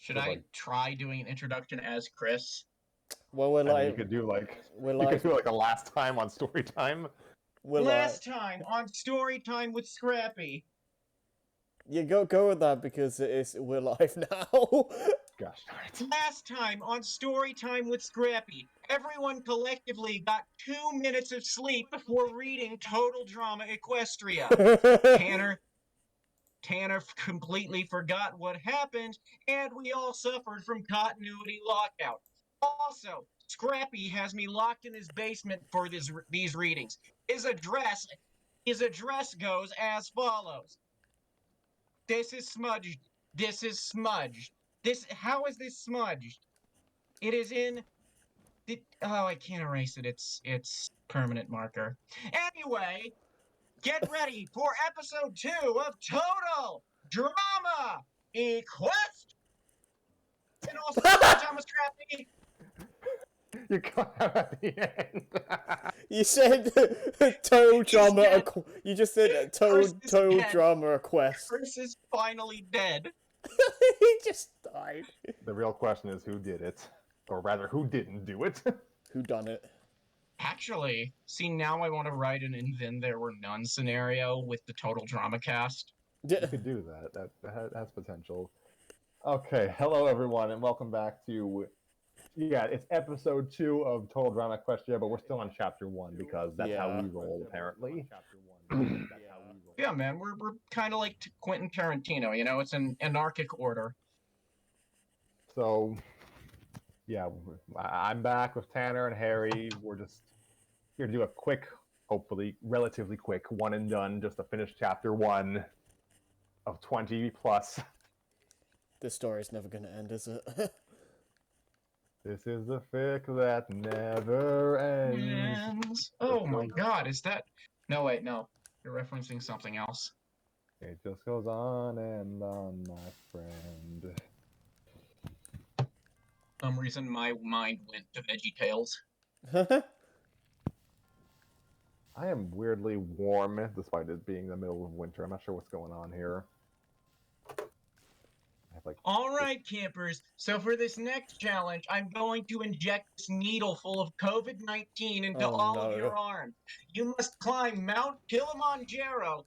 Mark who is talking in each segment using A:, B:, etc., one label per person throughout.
A: Should I try doing an introduction as Chris?
B: Well, we're live.
C: You could do like
B: We're
C: you
B: live.
C: could do like a last time on story time.
B: We're
A: Last
B: live.
A: time on Story Time with Scrappy.
B: Yeah, go with that because we're live now.
C: Gosh darn it.
A: Last time on Story Time with Scrappy, everyone collectively got 2 minutes of sleep before reading Total Drama Equestria. Tanner completely forgot what happened, and we all suffered from continuity lockout. Also, Scrappy has me locked in his basement for these readings. His address goes as follows. This is smudged. This is smudged. How is this smudged? It is in oh, I can't erase it. It's permanent marker. Anyway, get ready for episode 2 of Total Drama Equest. And also Thomas Scrappy.
C: You cut out at the end.
B: You said total drama. You just said total drama request.
A: Chris is finally dead.
B: He just died.
C: The real question is who did it, or rather, who didn't do it.
B: Who done it?
A: Actually, see, now I want to write an "and then there were none" scenario with the Total Drama cast.
C: You could do that. That has potential. Okay, hello everyone, and welcome back to. Yeah, it's episode 2 of Total Drama Equestria, but we're still on chapter 1 because that's how we roll, apparently.
A: Yeah, man, we're kind of like Quentin Tarantino, you know? It's an anarchic order.
C: So, yeah, I'm back with Tanner and Harry. We're just here to do a quick, hopefully relatively quick, one and done, just to finish chapter 1 of 20 plus.
B: This story's never gonna end, is it?
C: This is the fic that never ends.
A: Oh my god, is that... No, wait, no. You're referencing something else.
C: It just goes on and on, my friend.
A: For some reason, my mind went to VeggieTales.
C: I am weirdly warm, despite it being the middle of winter. I'm not sure what's going on here.
A: Alright, campers, so for this next challenge, I'm going to inject this needle full of COVID-19 into all of your arms. You must climb Mount Kilimanjaro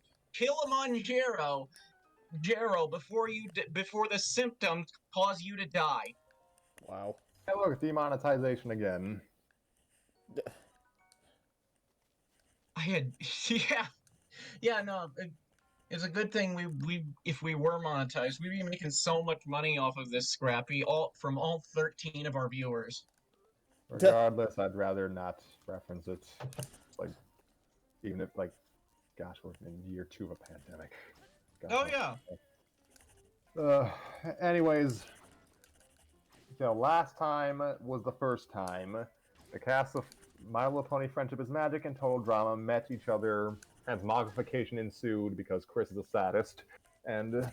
A: before the symptoms cause you to die.
B: Wow.
C: Hey, look, demonetization again.
A: No, it's a good thing if we were monetized, we'd be making so much money off of this, Scrappy, from all 13 of our viewers.
C: Regardless, I'd rather not reference it. Like, even if, like, gosh, we're in year 2 of a pandemic.
A: Gosh,
C: yeah. Anyways, so last time was the first time. The cast of My Little Pony Friendship is Magic and Total Drama met each other. Transmogrification ensued because Chris is the saddest. And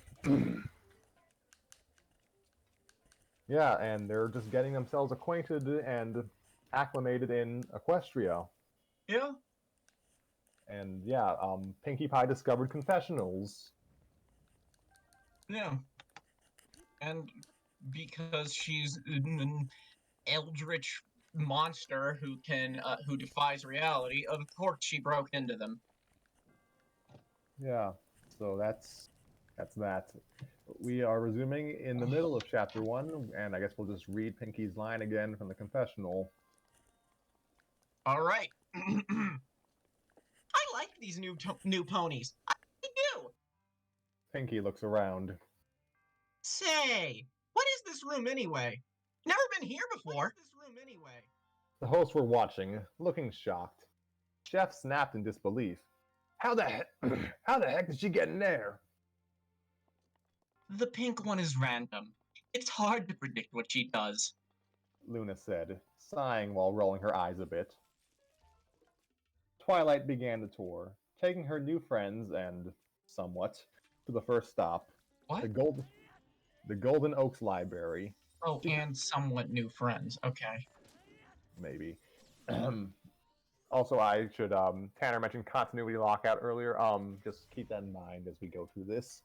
C: yeah, and they're just getting themselves acquainted and acclimated in Equestria.
A: Yeah.
C: And yeah, Pinkie Pie discovered confessionals.
A: Yeah. And because she's an eldritch monster who defies reality, of course she broke into them.
C: Yeah, so that's that. We are resuming in the middle of chapter 1, and I guess we'll just read Pinkie's line again from the confessional.
A: All right. I like these new ponies. I do.
C: Pinkie looks around.
A: Say, what is this room anyway? Never been here before.
C: The hosts were watching, looking shocked. Chef snapped in disbelief. How the heck did she get in there?
A: The pink one is random. It's hard to predict what she does,
C: Luna said, sighing while rolling her eyes a bit. Twilight began the tour, taking her new friends and, somewhat, to the first stop.
A: What?
C: The Golden Oaks Library.
A: Oh, and somewhat new friends. Okay.
C: Maybe. Also, I should, Tanner mentioned continuity lockout earlier. Just keep that in mind as we go through this.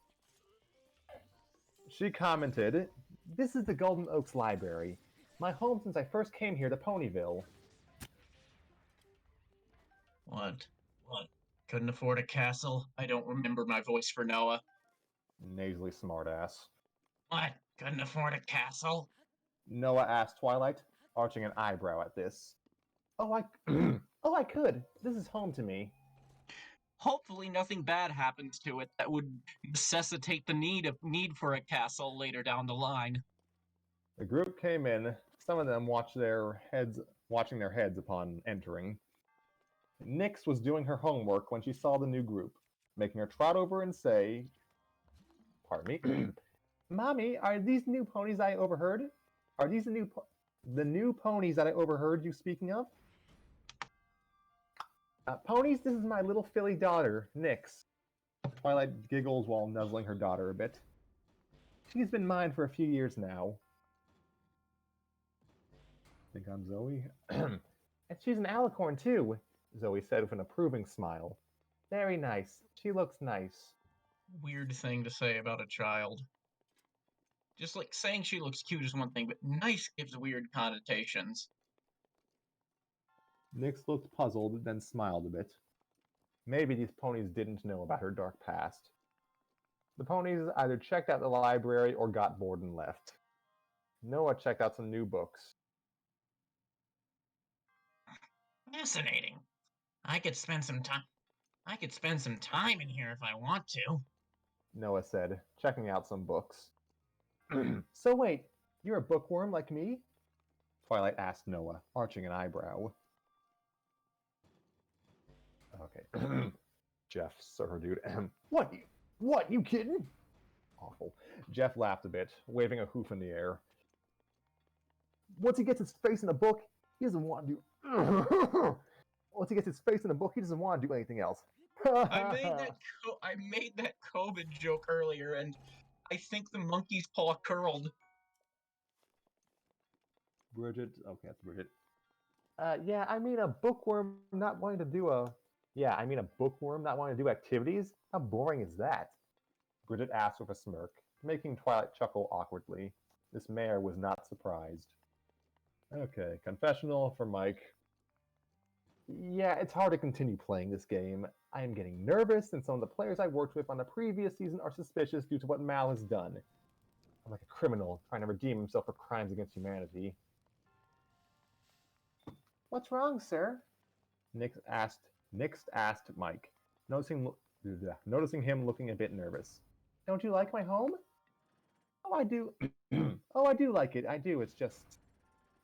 C: She commented, This is the Golden Oaks Library. My home since I first came here to Ponyville.
A: What? Couldn't afford a castle? I don't remember my voice for Noah.
C: Nasally smartass.
A: What? Couldn't afford a castle?
C: Noah asked Twilight, arching an eyebrow at this. Oh, I could. This is home to me.
A: Hopefully nothing bad happens to it that would necessitate the need for a castle later down the line.
C: The group came in. Some of them watching their heads upon entering. Nyx was doing her homework when she saw the new group, making her trot over and say, "Pardon me, Mommy, are these new ponies I overheard? Are these the new ponies that I overheard you speaking of?" Ponies, this is my little filly daughter, Nyx. Twilight giggles while nuzzling her daughter a bit. She's been mine for a few years now. Think I'm Zoe? And she's an alicorn too, Zoe said with an approving smile. Very nice. She looks nice.
A: Weird thing to say about a child. Just like saying she looks cute is one thing, but nice gives weird connotations.
C: Nyx looked puzzled, then smiled a bit. Maybe these ponies didn't know about her dark past. The ponies either checked out the library or got bored and left. Noah checked out some new books.
A: Fascinating. I could spend some time in here if I want to.
C: Noah said, checking out some books. So wait, you're a bookworm like me? Twilight asked Noah, arching an eyebrow. Okay. Jeff, sir, dude. What, you kidding? Awful. Jeff laughed a bit, waving a hoof in the air. Once he gets his face in a book, he doesn't want to do... Once he gets his face in a book, he doesn't want to do anything else.
A: I made that COVID joke earlier, and I think the monkey's paw curled.
C: Bridget? Okay, that's Bridget. Yeah, I mean a bookworm not wanting to do activities? How boring is that? Bridget asked with a smirk, making Twilight chuckle awkwardly. This mayor was not surprised. Okay, confessional for Mike. Yeah, it's hard to continue playing this game. I am getting nervous, and some of the players I worked with on the previous season are suspicious due to what Mal has done. I'm like a criminal trying to redeem himself for crimes against humanity. What's wrong, sir? Nyx asked Mike, noticing him looking a bit nervous. Don't you like my home? Oh, I do. Oh, I do like it. I do. It's just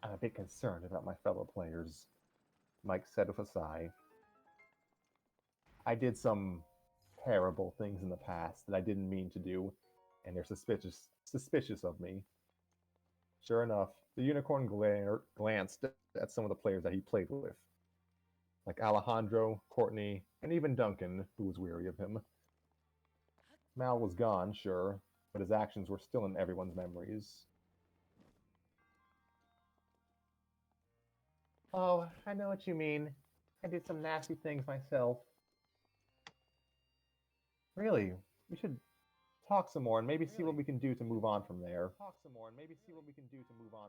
C: I'm a bit concerned about my fellow players, Mike said with a sigh. I did some terrible things in the past that I didn't mean to do, and they're suspicious of me. Sure enough, the unicorn glanced at some of the players that he played with, like Alejandro, Courtney, and even Duncan, who was weary of him. Mal was gone, sure, but his actions were still in everyone's memories. Oh, I know what you mean. I did some nasty things myself. Really? We should talk some more and maybe see what we can do to move on from there.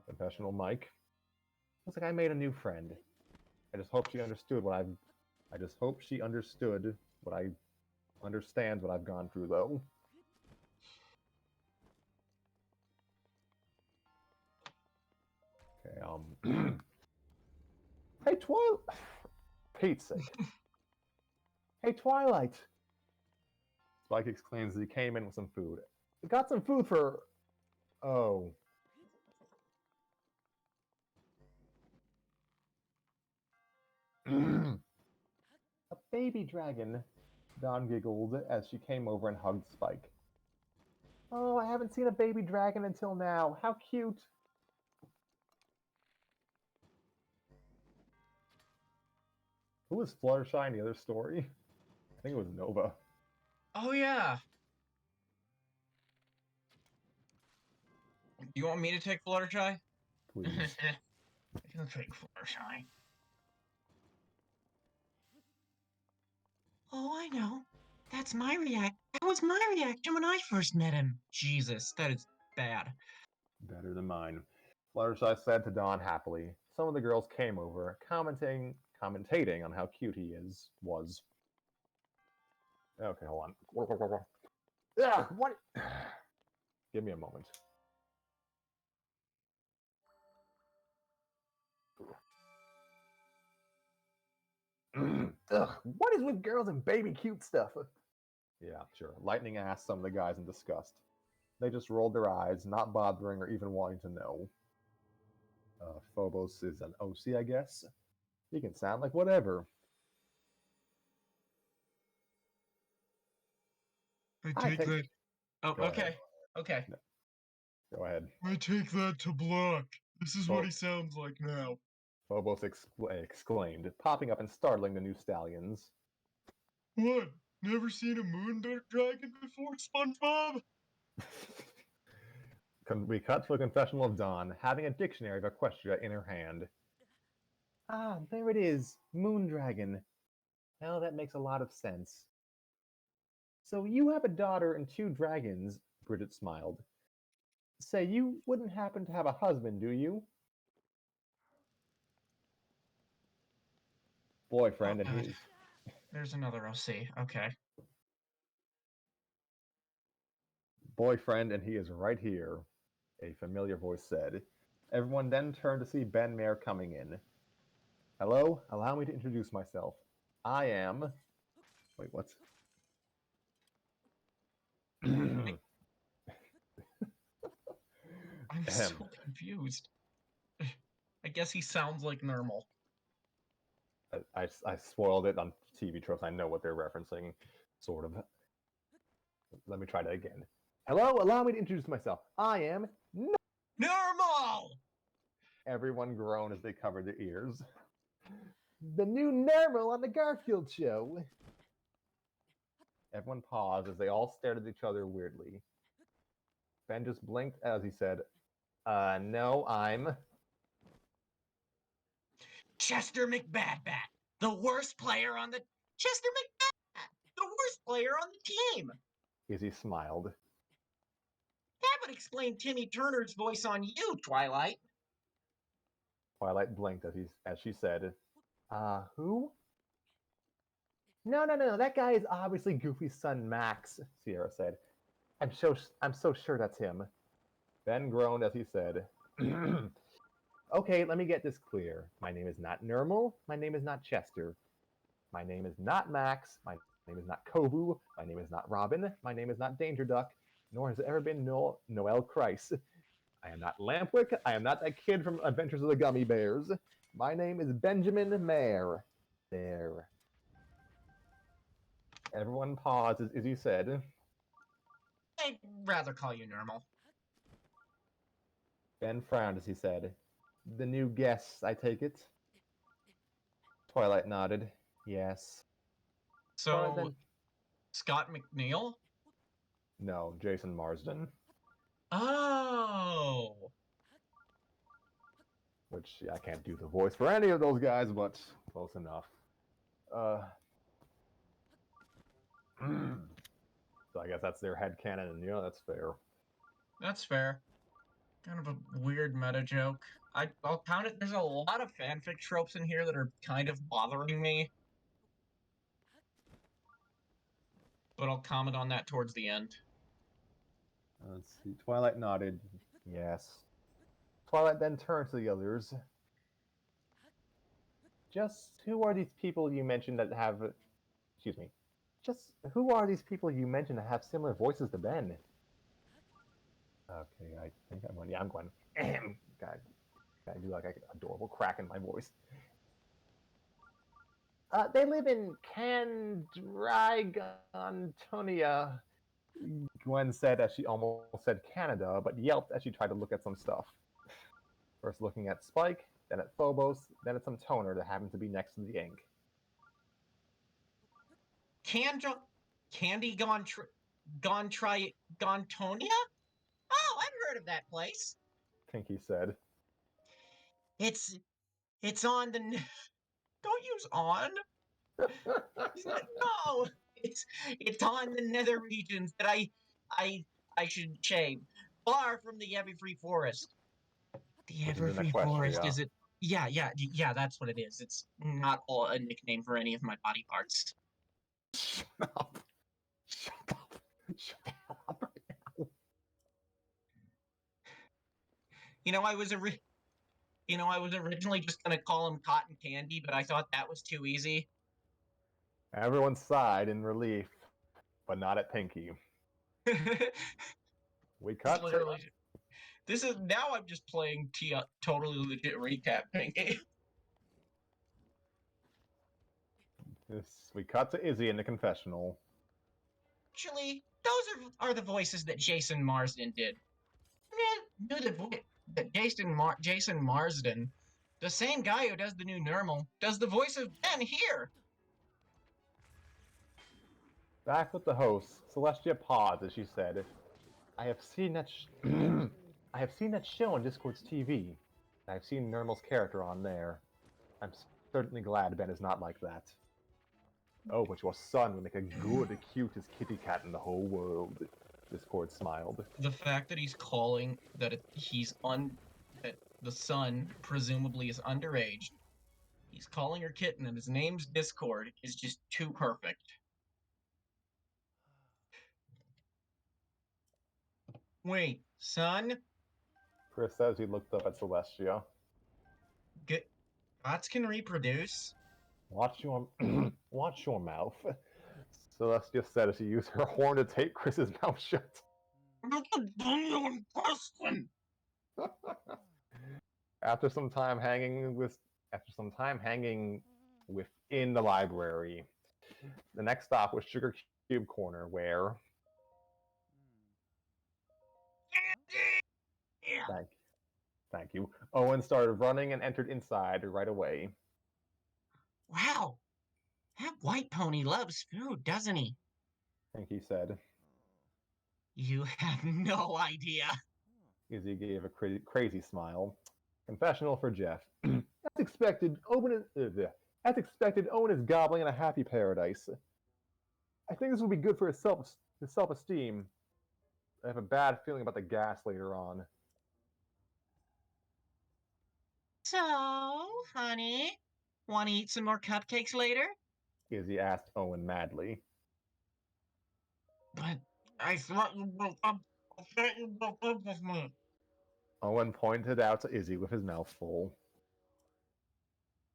C: Professional Mike. Looks like I made a new friend. I just hope she understood what I understands what I've gone through, though. Okay, Hey, Twilight! Pete's sake. Hey, Twilight! Spike exclaims as he came in with some food. We got some food for... Oh. A baby dragon, Dawn giggled as she came over and hugged Spike. Oh, I haven't seen a baby dragon until now. How cute. Who was Fluttershy in the other story? I think it was Nova.
A: Oh, yeah. You want me to take Fluttershy?
C: Please.
A: I can take Fluttershy. Oh, I know. That was my reaction when I first met him. Jesus, that is bad.
C: Better than mine. Fluttershy said to Dawn happily. Some of the girls came over, commentating on how cute he was. Okay, hold on. Yeah, what? Give me a moment. Ugh, what is with girls and baby cute stuff? Yeah, sure. Lightning asked some of the guys in disgust. They just rolled their eyes, not bothering or even wanting to know. Phobos is an OC, I guess. He can sound like whatever.
A: I take that. Oh,
C: Go
A: okay.
C: ahead.
A: Okay.
C: No, go ahead.
A: I take that to block. This is what he sounds like now.
C: Phobos exclaimed, popping up and startling the new stallions.
A: What? Never seen a moon dragon before, SpongeBob?
C: We cut to a confessional of Dawn, having a dictionary of Equestria in her hand. Ah, there it is. Moondragon. Well, that makes a lot of sense. So you have a daughter and 2 dragons, Bridget smiled. Say, you wouldn't happen to have a husband, do you? Boyfriend, and he's...
A: There's another OC. Okay.
C: Boyfriend, and he is right here, a familiar voice said. Everyone then turned to see Ben Mayer coming in. Hello, allow me to introduce myself. I am... Wait, what?
A: I'm so confused. I guess he sounds like normal.
C: I spoiled it on TV tropes. I know what they're referencing, sort of. Let me try that again. Hello, allow me to introduce myself. I am...
A: Normal!
C: Everyone groaned as they covered their ears. The new normal on the Garfield show. Everyone paused as they all stared at each other weirdly. Ben just blinked as he said, no, I'm...
A: Chester McBadbat, the worst player on the... Chester McBadbat, the worst player on the team!
C: Izzy smiled.
A: That would explain Timmy Turner's voice on you, Twilight.
C: Twilight blinked as she said, who? No, that guy is obviously Goofy's son Max, Sierra said. I'm so sure that's him. Ben groaned as he said, okay, let me get this clear. My name is not Nermal. My name is not Chester. My name is not Max. My name is not Kovu. My name is not Robin. My name is not Danger Duck. Nor has it ever been Noel Kreis. I am not Lampwick. I am not that kid from Adventures of the Gummy Bears. My name is Benjamin Mayer. There. Everyone paused as Izzy said,
A: I'd rather call you Normal.
C: Ben frowned as he said, the new guest, I take it? Twilight nodded. Yes.
A: So,
C: then...
A: Scott McNeil?
C: No, Jason Marsden.
A: Oh!
C: Which, yeah, I can't do the voice for any of those guys, but close enough. So I guess that's their headcanon, and that's fair.
A: That's fair. Kind of a weird meta joke. I'll count it. There's a lot of fanfic tropes in here that are kind of bothering me. But I'll comment on that towards the end.
C: Let's see. Twilight nodded. Yes. Twilight then turned to the others. Just who are these people you mentioned that have... Excuse me. Just who are these people you mentioned that have similar voices to Ben? Okay, I think I'm going... Yeah, I'm going... God, I do like an adorable crack in my voice. They live in Candragontonia, Gwen said as she almost said Canada, but yelped as she tried to look at some stuff. First looking at Spike, then at Phobos, then at some toner that happened to be next to the ink.
A: Candy Gontonia? Oh, I've heard of that place.
C: Pinky said.
A: It's on the... Don't use on. No, it's on the nether regions that I should shame. far from the Everfree Forest. The
C: Which is in
A: Everfree Forest,
C: Equestria.
A: is it? Yeah, that's what it is. It's not all a nickname for any of my body parts.
C: Shut up. Shut up. Shut up.
A: I was originally just gonna call him Cotton Candy, but I thought that was too easy.
C: Everyone sighed in relief, but not at Pinky. We cut
A: Literally, this is now. I'm just playing totally legit recap Pinky.
C: we cut to Izzy in the confessional.
A: Actually, those are the voices that Jason Marsden did. Knew the voice that Jason Marsden, the same guy who does the new Normal, does the voice of Ben here.
C: Back with the host, Celestia paused as she said, I have seen that I have seen that show on Discord's TV. I have seen Normal's character on there. I'm certainly glad Ben is not like that. Oh, but your son would make a good, cutest kitty cat in the whole world. Discord smiled.
A: The fact that he's calling that that the son presumably is underage. He's calling her kitten, and his name's Discord is just too perfect. Wait, son?
C: Chris says he looked up at Celestia.
A: Bots can reproduce?
C: Watch your mouth. Celestia said as she used her horn to tape Chris's mouth shut.
A: That's a genuine question.
C: After some time hanging within the library, the next stop was Sugar Cube Corner, where thank you. Owen started running and entered inside right away.
A: Wow, that white pony loves food, doesn't he?
C: Pinky said.
A: You have no idea.
C: Izzy gave a crazy smile. Confessional for Jeff. As expected, Owen is gobbling in a happy paradise. I think this will be good for his self-esteem. I have a bad feeling about the gas later on.
A: So, honey, want to eat some more cupcakes later?
C: Izzy asked Owen madly.
A: But I thought you broke up with me.
C: Owen pointed out to Izzy with his mouth full.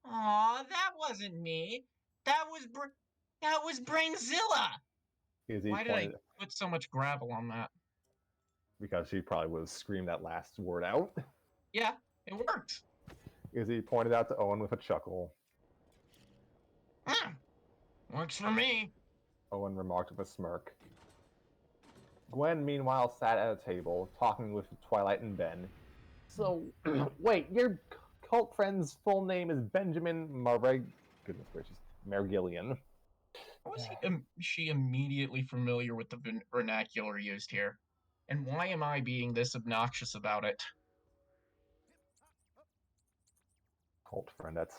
A: Aw, that wasn't me. That was Brainzilla. Why did I put so much gravel on that?
C: Because she probably would have screamed that last word out.
A: Yeah, it worked.
C: Izzy pointed out to Owen with a chuckle.
A: Works for me.
C: Owen remarked with a smirk. Gwen, meanwhile, sat at a table, talking with Twilight and Ben. So, wait, your cult friend's full name is Benjamin Goodness gracious, Margillian.
A: How is she immediately familiar with the vernacular used here? And why am I being this obnoxious about it?
C: Cult friend, that's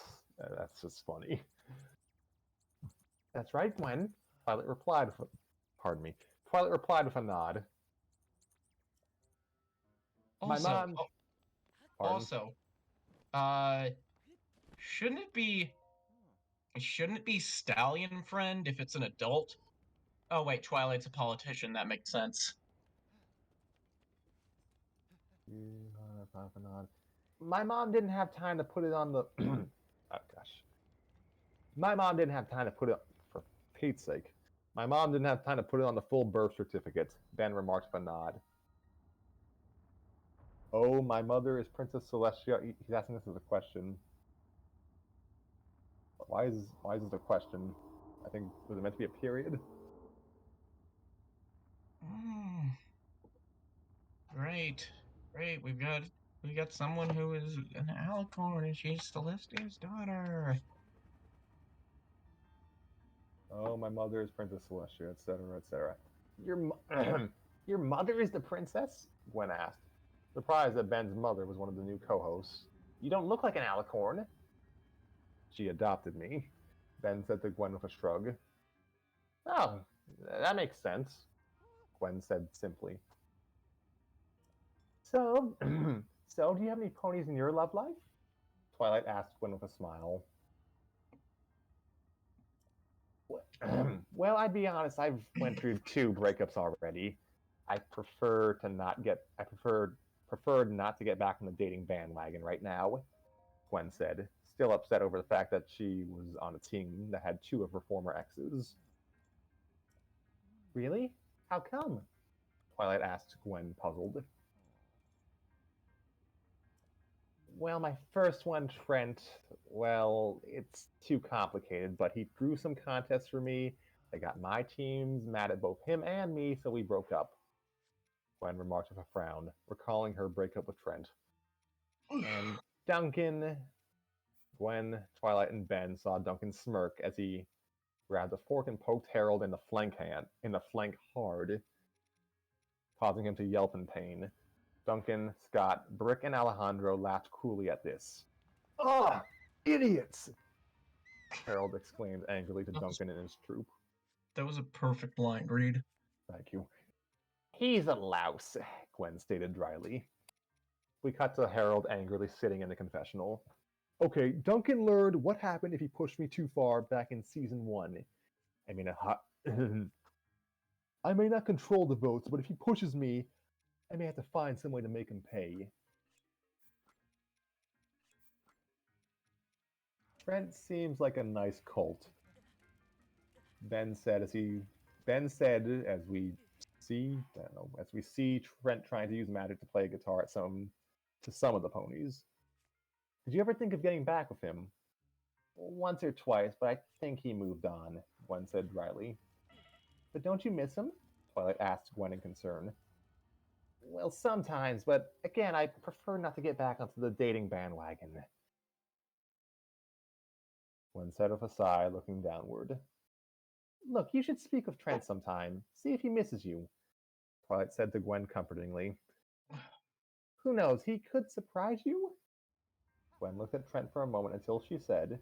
C: just funny. That's right, Gwen. Twilight replied with a nod. My mom.
A: Also, shouldn't it be Stallion Friend if it's an adult? Oh wait, Twilight's a politician. That makes sense.
C: My mom didn't have time to put it on the. Oh gosh. My mom didn't have time to put it. For Pete's sake, my mom didn't have time to put it on the full birth certificate. Ben remarked with a nod. Oh, my mother is Princess Celestia. He's asking this as a question. Why is this a question? I think, was it meant to be a period?
A: Great. We got someone who is an alicorn, and she's Celestia's daughter.
C: Oh, my mother is Princess Celestia, etc., etc. Your mother is the princess? Gwen asked, surprised that Ben's mother was one of the new co-hosts. You don't look like an alicorn. She adopted me, Ben said to Gwen with a shrug. Oh, that makes sense, Gwen said simply. So, so do you have any ponies in your love life? Twilight asked Gwen with a smile. Well, I'd be honest, I've went through 2 breakups already. I preferred not to get back on the dating bandwagon right now, Gwen said, still upset over the fact that she was on a team that had 2 of her former exes. Really? How come? Twilight asked Gwen, puzzled. Well, my first one, Trent, well, it's too complicated, but he threw some contests for me. They got my teams mad at both him and me, so we broke up. Gwen remarked with a frown, recalling her breakup with Trent. And Duncan, Gwen, Twilight, and Ben saw Duncan smirk as he grabbed a fork and poked Harold in the flank hard, causing him to yelp in pain. Duncan, Scott, Brick, and Alejandro laughed coolly at this. Ah, idiots! Harold exclaimed angrily to Duncan and his troop.
A: That was a perfect line read.
C: Thank you. He's a louse, Gwen stated dryly. We cut to Harold angrily sitting in the confessional. Okay, Duncan learned what happened if he pushed me too far back in season 1. I mean, I may not control the votes, but if he pushes me, I may have to find some way to make him pay. Trent seems like a nice colt. Ben said as we see Trent trying to use magic to play guitar to some of the ponies. Did you ever think of getting back with him? Once or twice, but I think he moved on, Gwen said dryly. But don't you miss him? Twilight asked Gwen in concern. Well, sometimes, but again, I prefer not to get back onto the dating bandwagon. Gwen said with a sigh, looking downward. Look, you should speak with Trent sometime. See if he misses you, Twilight said to Gwen comfortingly. Who knows, he could surprise you? Gwen looked at Trent for a moment until she said,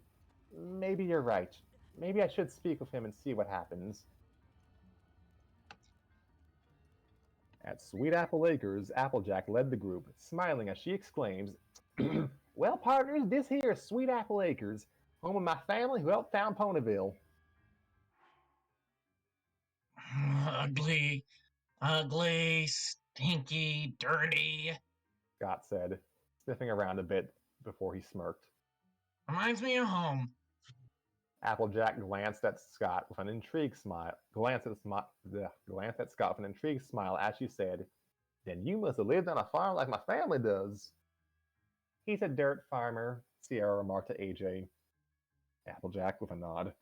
C: Maybe you're right. Maybe I should speak with him and see what happens. At Sweet Apple Acres, Applejack led the group, smiling as she exclaims, Well, partners, this here is Sweet Apple Acres, home of my family who helped found Ponyville.
A: Ugly, stinky, dirty.
C: Scott said, sniffing around a bit before he smirked.
A: Reminds me of home.
C: Applejack glanced at Scott with an intrigued smile. Glanced at Scott with an intrigued smile as she said, Then you must have lived on a farm like my family does. He's a dirt farmer, Sierra remarked to AJ. Applejack with a nod.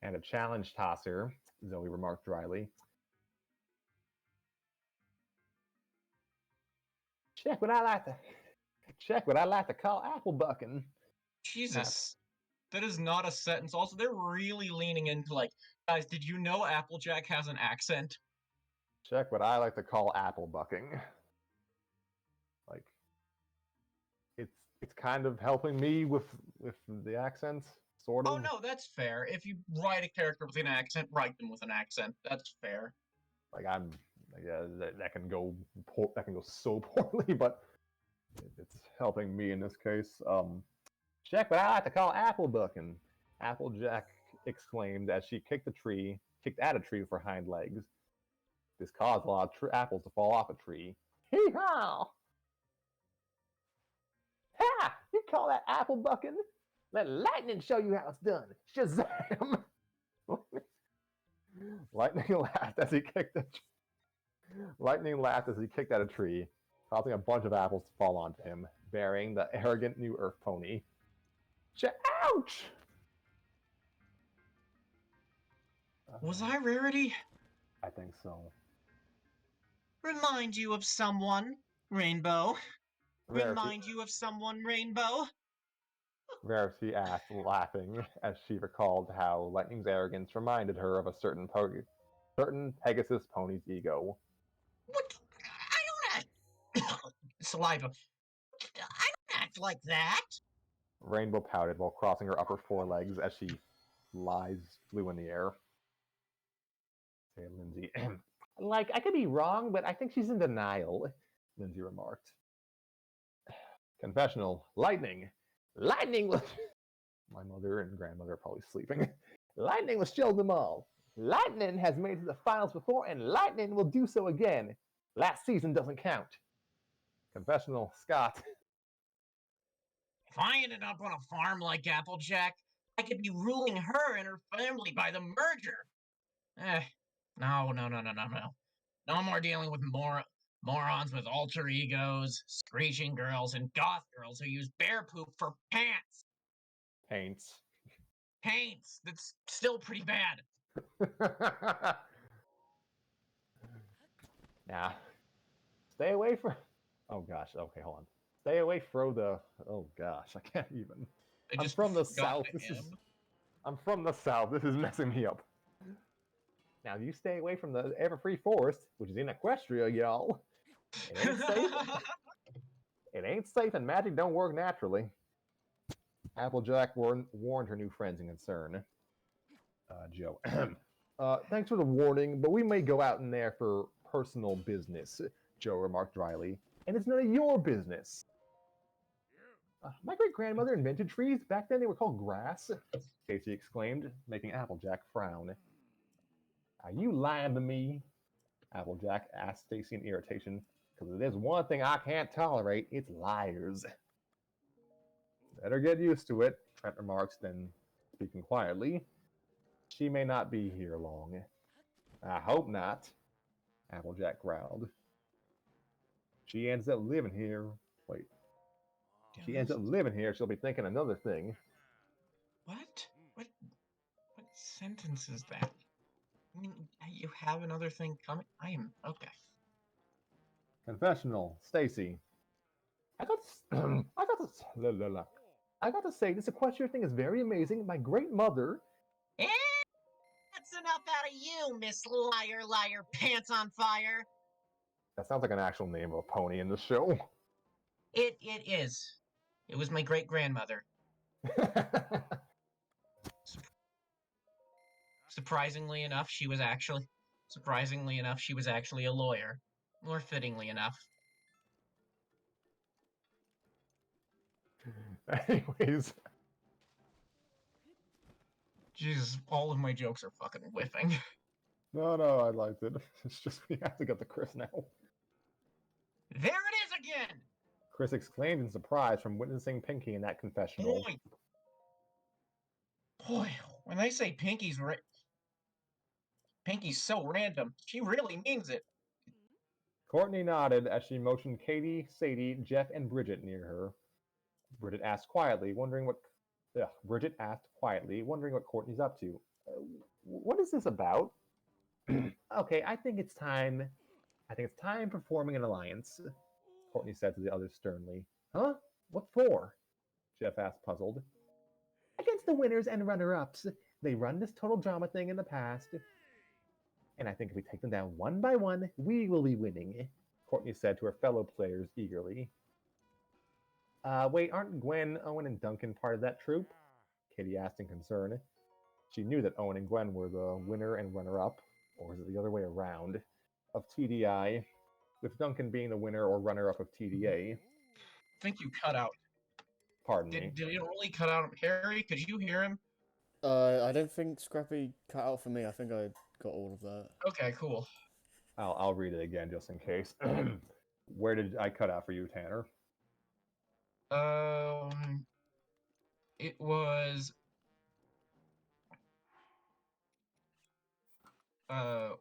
C: And a challenge tosser, Zoe remarked dryly. Check what I like to call apple bucking.
A: Jesus. That is not a sentence. Also, they're really leaning into guys, did you know Applejack has an accent?
C: Check what I like to call apple bucking. It's kind of helping me with the accent, sort of.
A: Oh no, that's fair. If you write a character with an accent, write them with an accent. That's fair.
C: That can go so poorly, but it's helping me in this case. Check what I like to call apple bucking, Applejack exclaimed as she kicked at a tree with her hind legs. This caused a lot of apples to fall off a tree. Hee-haw! Ha! You call that apple bucking? Let lightning show you how it's done. Shazam! Lightning laughed as he kicked at a tree, causing a bunch of apples to fall onto him, burying the arrogant new Earth pony. Ouch!
A: Was I Rarity?
C: I think so.
A: Remind you of someone, Rainbow. Remind you of someone, Rainbow.
C: Rarity asked, laughing, as she recalled how Lightning's arrogance reminded her of a certain Pegasus pony's ego.
A: What? I don't act... Saliva. I don't act like that.
C: Rainbow pouted while crossing her upper forelegs as she flew in the air. Say, Lindsay, Like, I could be wrong, but I think she's in denial, Lindsay remarked. Confessional. Lightning. Lightning was... My mother and grandmother are probably sleeping. Lightning was chilled them all. Lightning has made it to the finals before, and Lightning will do so again. Last season doesn't count. Confessional. Scott.
A: If I ended up on a farm like Applejack, I could be ruling her and her family by the merger. No. No more dealing with morons with alter egos, screeching girls, and goth girls who use bear poop for pants.
C: Paints.
A: Paints. That's still pretty bad.
C: Nah. Stay away from... Oh, gosh. Okay, hold on. Stay away from the... Oh, gosh. I can't even. I'm from the South. I'm from the South. This is messing me up. Now, you stay away from the Everfree Forest, which is in Equestria, y'all. It ain't safe. It ain't safe, and magic don't work naturally. Applejack warned her new friends in concern. Joe. Thanks for the warning, but we may go out in there for personal business, Joe remarked dryly. And it's none of your business. My great-grandmother invented trees. Back then they were called grass, Casey exclaimed, making Applejack frown. Are you lying to me? Applejack asked Stacy in irritation. Because if there's one thing I can't tolerate, it's liars. Better get used to it, Trent remarks, then speaking quietly. She may not be here long. I hope not, Applejack growled. She ends up living here. Wait. She ends up living here, she'll be thinking another thing.
A: What? What sentence is that? I mean, you have another thing coming? I am... Okay.
C: Confessional. Stacy. I got to say, this Equestria thing is very amazing. My great mother...
A: That's enough out of you, Miss Liar, Pants on Fire.
C: That sounds like an actual name of a pony in the show.
A: It is. It was my great-grandmother. Surprisingly enough, she was actually a lawyer. More fittingly enough.
C: Anyways.
A: Jesus, all of my jokes are fucking whiffing.
C: No, I liked it. It's just we have to get to Chris now.
A: There it is again!
C: Chris exclaimed in surprise from witnessing Pinky in that confessional.
A: Boy, when they say Pinky's so random, she really means it.
C: Courtney nodded as she motioned Katie, Sadie, Jeff, and Bridget near her. Bridget asked quietly, wondering what Courtney's up to. What is this about? Okay, I think it's time for forming an alliance, Courtney said to the others sternly. Huh? What for? Jeff asked, puzzled. Against the winners and runner-ups. They run this total drama thing in the past. And I think if we take them down one by one, we will be winning, Courtney said to her fellow players eagerly. Wait, aren't Gwen, Owen, and Duncan part of that troupe? Katie asked in concern. She knew that Owen and Gwen were the winner and runner-up, or is it the other way around, of TDI, with Duncan being the winner or runner-up of TDA.
A: I think you cut out.
C: Pardon me.
A: Did you really cut out? Harry, could you hear him?
B: I don't think Scrappy cut out for me. I think I got all of that.
A: Okay, cool.
C: I'll read it again just in case. Where did I cut out for you, Tanner?
A: It was...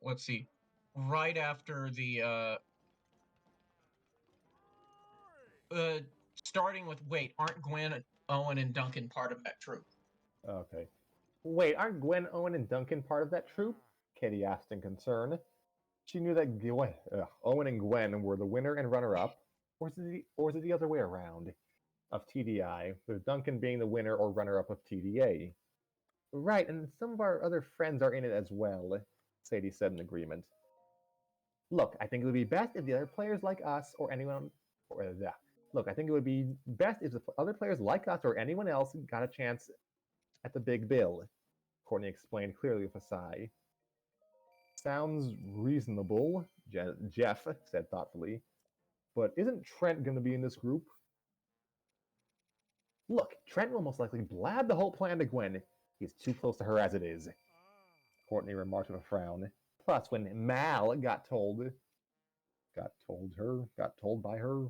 A: let's see. Right after the, starting with, wait, aren't Gwen, Owen, and Duncan part of that troupe?
C: Okay. Wait, aren't Gwen, Owen, and Duncan part of that troupe? Katie asked in concern. She knew that Owen and Gwen were the winner and runner-up, or is it the other way around, of TDI, with Duncan being the winner or runner-up of TDA. Right, and some of our other friends are in it as well, Sadie said in agreement. Look, I think it would be best if the other players like us or anyone... Look, I think it would be best if the other players like us or anyone else got a chance at the big bill, Courtney explained clearly with a sigh. sounds reasonable, Jeff said thoughtfully. But isn't Trent going to be in this group? Look, Trent will most likely blab the whole plan to Gwen. He's too close to her as it is, Courtney remarked with a frown. Plus, when Mal got told by her,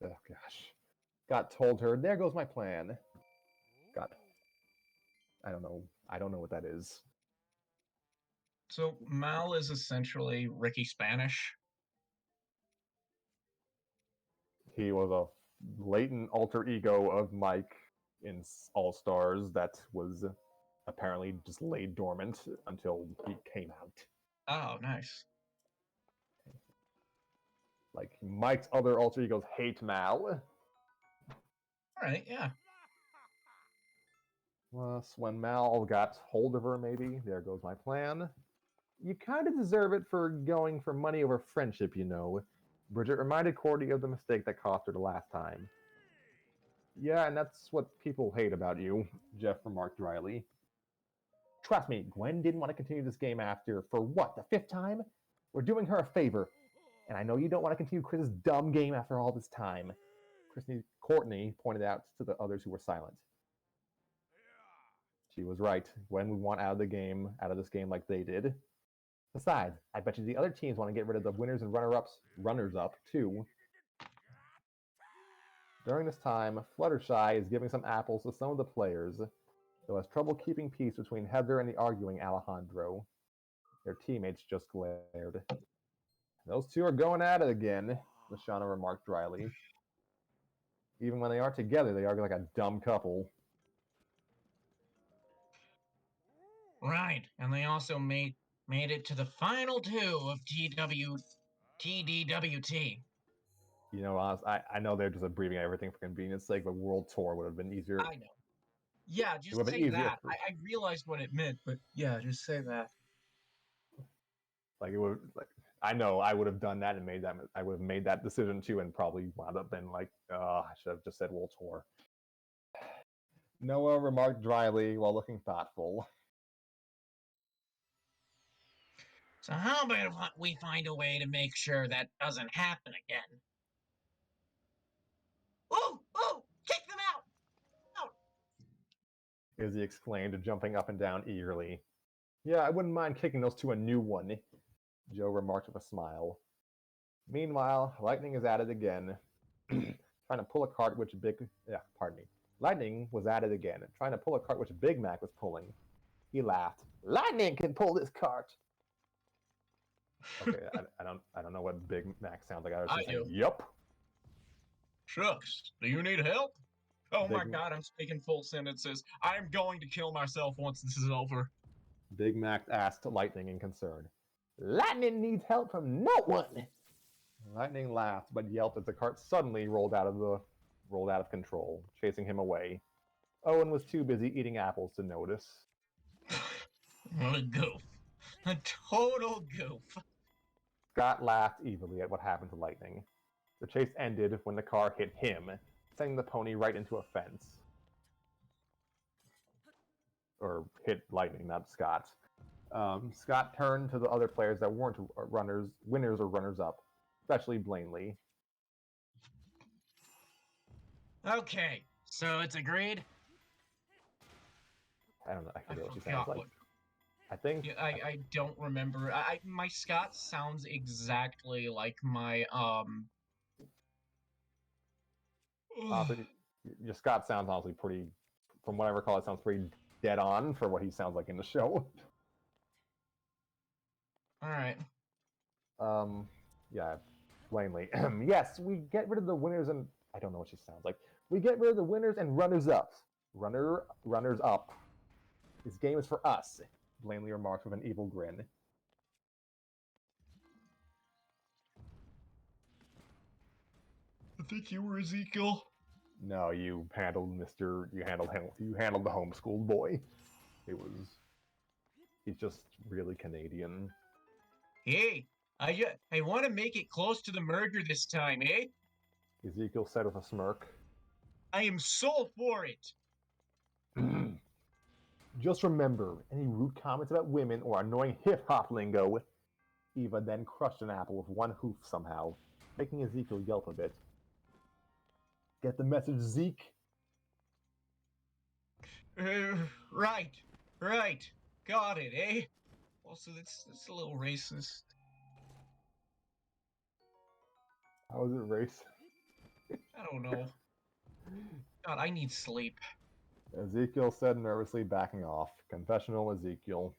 C: oh gosh, got told her, there goes my plan. I don't know what that is.
A: So Mal is essentially Ricky Spanish.
C: He was a latent alter ego of Mike in All Stars that was apparently just laid dormant until he came out.
A: Oh, nice.
C: Like, Mike's other alter egos hate Mal.
A: All right, yeah.
C: Plus, when Mal got hold of her, maybe, there goes my plan. You kind of deserve it for going for money over friendship, you know. Bridget reminded Courtney of the mistake that cost her the last time. Yeah, and that's what people hate about you, Jeff remarked dryly. Trust me, Gwen didn't want to continue this game after, for what, the 5th time? We're doing her a favor. And I know you don't want to continue Chris's dumb game after all this time. Courtney pointed out to the others who were silent. She was right. Gwen would want out of this game like they did. Besides, I bet you the other teams want to get rid of the winners and runners-up, too. During this time, Fluttershy is giving some apples to some of the players, though has trouble keeping peace between Heather and the arguing Alejandro. Their teammates just glared. Those two are going at it again, Lashana remarked dryly. Even when they aren't together, they argue like a dumb couple.
A: Right, and they also made it to the final 2 of TDWT.
C: You know, I know they're just abbreviating everything for convenience sake, but World Tour would have been easier.
A: I know. Yeah, just say that. I realized what it meant, but yeah, just say that.
C: Like, it would, like, I know I would have done that and made that. I would have made that decision too, and probably wound up being like, I should have just said World Tour. Noah remarked dryly while looking thoughtful.
A: So how about we find a way to make sure that doesn't happen again? Oh, kick them out!
C: Izzy exclaimed, jumping up and down eagerly. Yeah, I wouldn't mind kicking those two a new one, Joe remarked with a smile. Meanwhile, Lightning is at it again, trying to pull a cart which Lightning was at it again, trying to pull a cart which Big Mac was pulling. He laughed. Lightning can pull this cart. Okay, I don't know what Big Mac sounds like. I was just saying, yup.
A: Shucks, do you need help? Oh my god, I'm speaking full sentences. I'm going to kill myself once this is over.
C: Big Mac asked Lightning in concern. Lightning needs help from no one. Lightning laughed, but yelped as the cart suddenly rolled out of control, chasing him away. Owen was too busy eating apples to notice.
A: What a goof. A total goof.
C: Scott laughed evilly at what happened to Lightning. The chase ended when the car hit him, sending the pony right into a fence. Or hit Lightning, not Scott. Scott turned to the other players that weren't winners or runners-up, especially Blanley.
A: Okay, so it's agreed?
C: I don't know. I forget what she sounds like. I think...
A: I don't remember. My Scott sounds exactly like my,
C: Honestly, your Scott sounds honestly pretty... From what I recall, it sounds pretty dead on for what he sounds like in the show.
A: Alright.
C: Yeah, Blanley. Yes, we get rid of the winners and... I don't know what she sounds like. We get rid of the winners and runners-up. Runners-up. This game is for us, Blanley remarked with an evil grin.
A: I think you were Ezekiel.
C: No, you handled the homeschooled boy. He's just really Canadian.
A: Hey, I want to make it close to the merger this time, eh?
C: Ezekiel said with a smirk.
A: I am so for it.
C: Just remember, any rude comments about women or annoying hip-hop lingo. Eva then crushed an apple with one hoof somehow, making Ezekiel yelp a bit. Get the message, Zeke?
A: Right. Got it, eh? Also, that's a little racist.
C: How is it race?
A: I don't know. God, I need sleep.
C: Ezekiel said nervously, backing off. Confessional Ezekiel.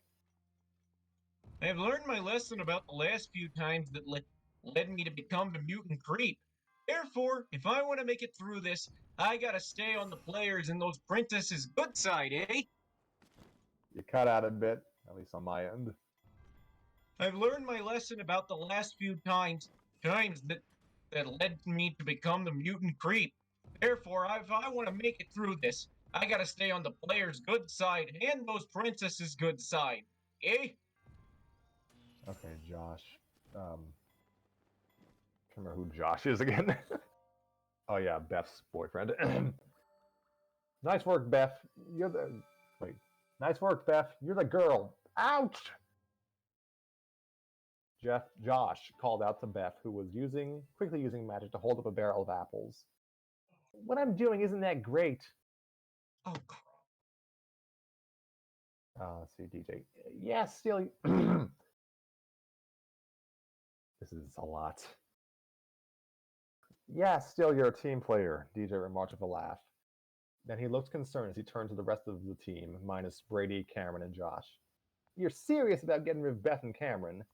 A: I have learned my lesson about the last few times that led me to become the mutant creep. Therefore, if I want to make it through this, I gotta stay on the players and those princesses' good side, eh?
C: You cut out a bit, at least on my end.
A: I've learned my lesson about the last few times that led me to become the mutant creep. Therefore, if I want to make it through this, I gotta stay on the players' good side and those princesses' good side, eh?
C: Okay, Josh. Can't remember who Josh is again. Oh yeah, Beth's boyfriend. Nice work, Beth. You're the wait. Nice work, Beth. You're the girl. Ouch! Josh called out to Beth, who was quickly using magic to hold up a barrel of apples. What I'm doing isn't that great.
A: Oh, crap.
C: Let's see, DJ. Yes, still. This is a lot. Yes, still you're a team player, DJ remarked with a laugh. Then he looked concerned as he turned to the rest of the team, minus Brady, Cameron, and Josh. You're serious about getting rid of Beth and Cameron?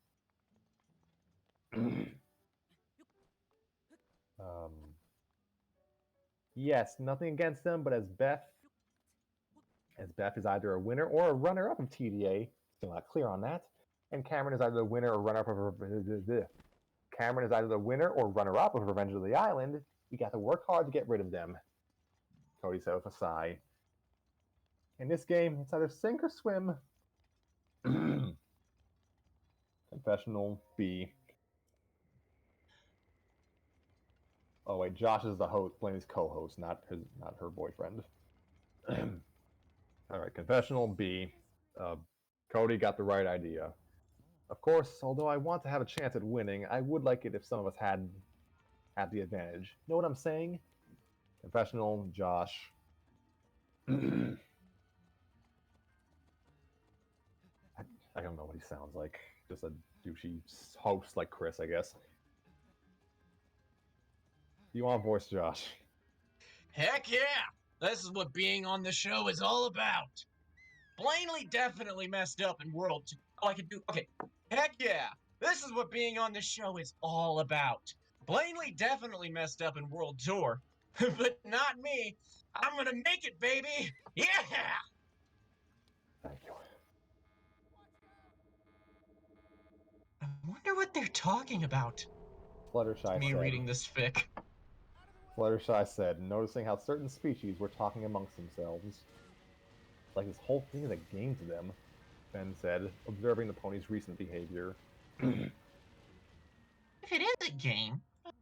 C: Yes, nothing against them, but as Beth is either a winner or a runner-up of TDA, still not clear on that, and Cameron is either the winner or runner-up of Revenge of the Island. We got to work hard to get rid of them. Cody said with a sigh. In this game, it's either sink or swim. Confessional B. Oh wait, Josh is the host, Blaney's co-host, not her boyfriend. All right, confessional B. Cody got the right idea. Of course, although I want to have a chance at winning, I would like it if some of us had the advantage. Know what I'm saying? Confessional Josh. I don't know what he sounds like. Just a douchey host like Chris, I guess. Do you want to voice Josh?
A: Heck yeah! This is what being on the show is all about. Plainly definitely messed up in World 2. Oh, I could do. Okay. Heck yeah! This is what being on the show is all about. Plainly definitely messed up in World Tour. But not me. I'm gonna make it, baby! Yeah!
C: Thank you.
A: I wonder what they're talking about.
C: Fluttershy
A: Me
C: said.
A: reading this fic.
C: Fluttershy said, noticing how certain species were talking amongst themselves. Like this whole thing is a game to them, Ben said, observing the pony's recent behavior.
A: If it is a game, what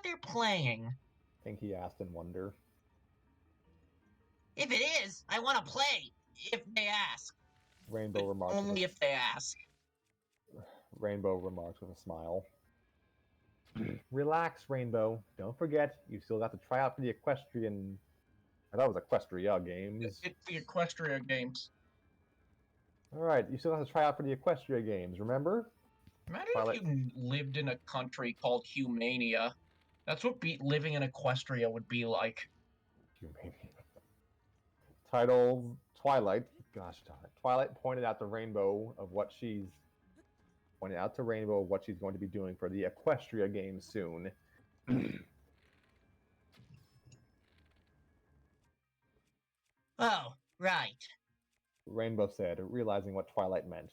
A: they're playing.
C: Pinky asked in wonder.
A: If it is, I want to play. If they ask.
C: Rainbow
A: But
C: remarked.
A: only if they ask.
C: Rainbow remarked with a smile. Relax, Rainbow. Don't forget, you still got to try out for the Equestrian. I thought it was Equestria Games.
A: It's the Equestria Games.
C: Alright, you still have to try out for the Equestria Games, remember?
A: Imagine if you lived in a country called Humania. That's what living in Equestria would be like.
C: Humania. Titled Twilight. Gosh darn it. Twilight pointed out to Rainbow of what she's going to be doing for the Equestria Games soon.
A: Oh, right.
C: Rainbow said, realizing what Twilight meant.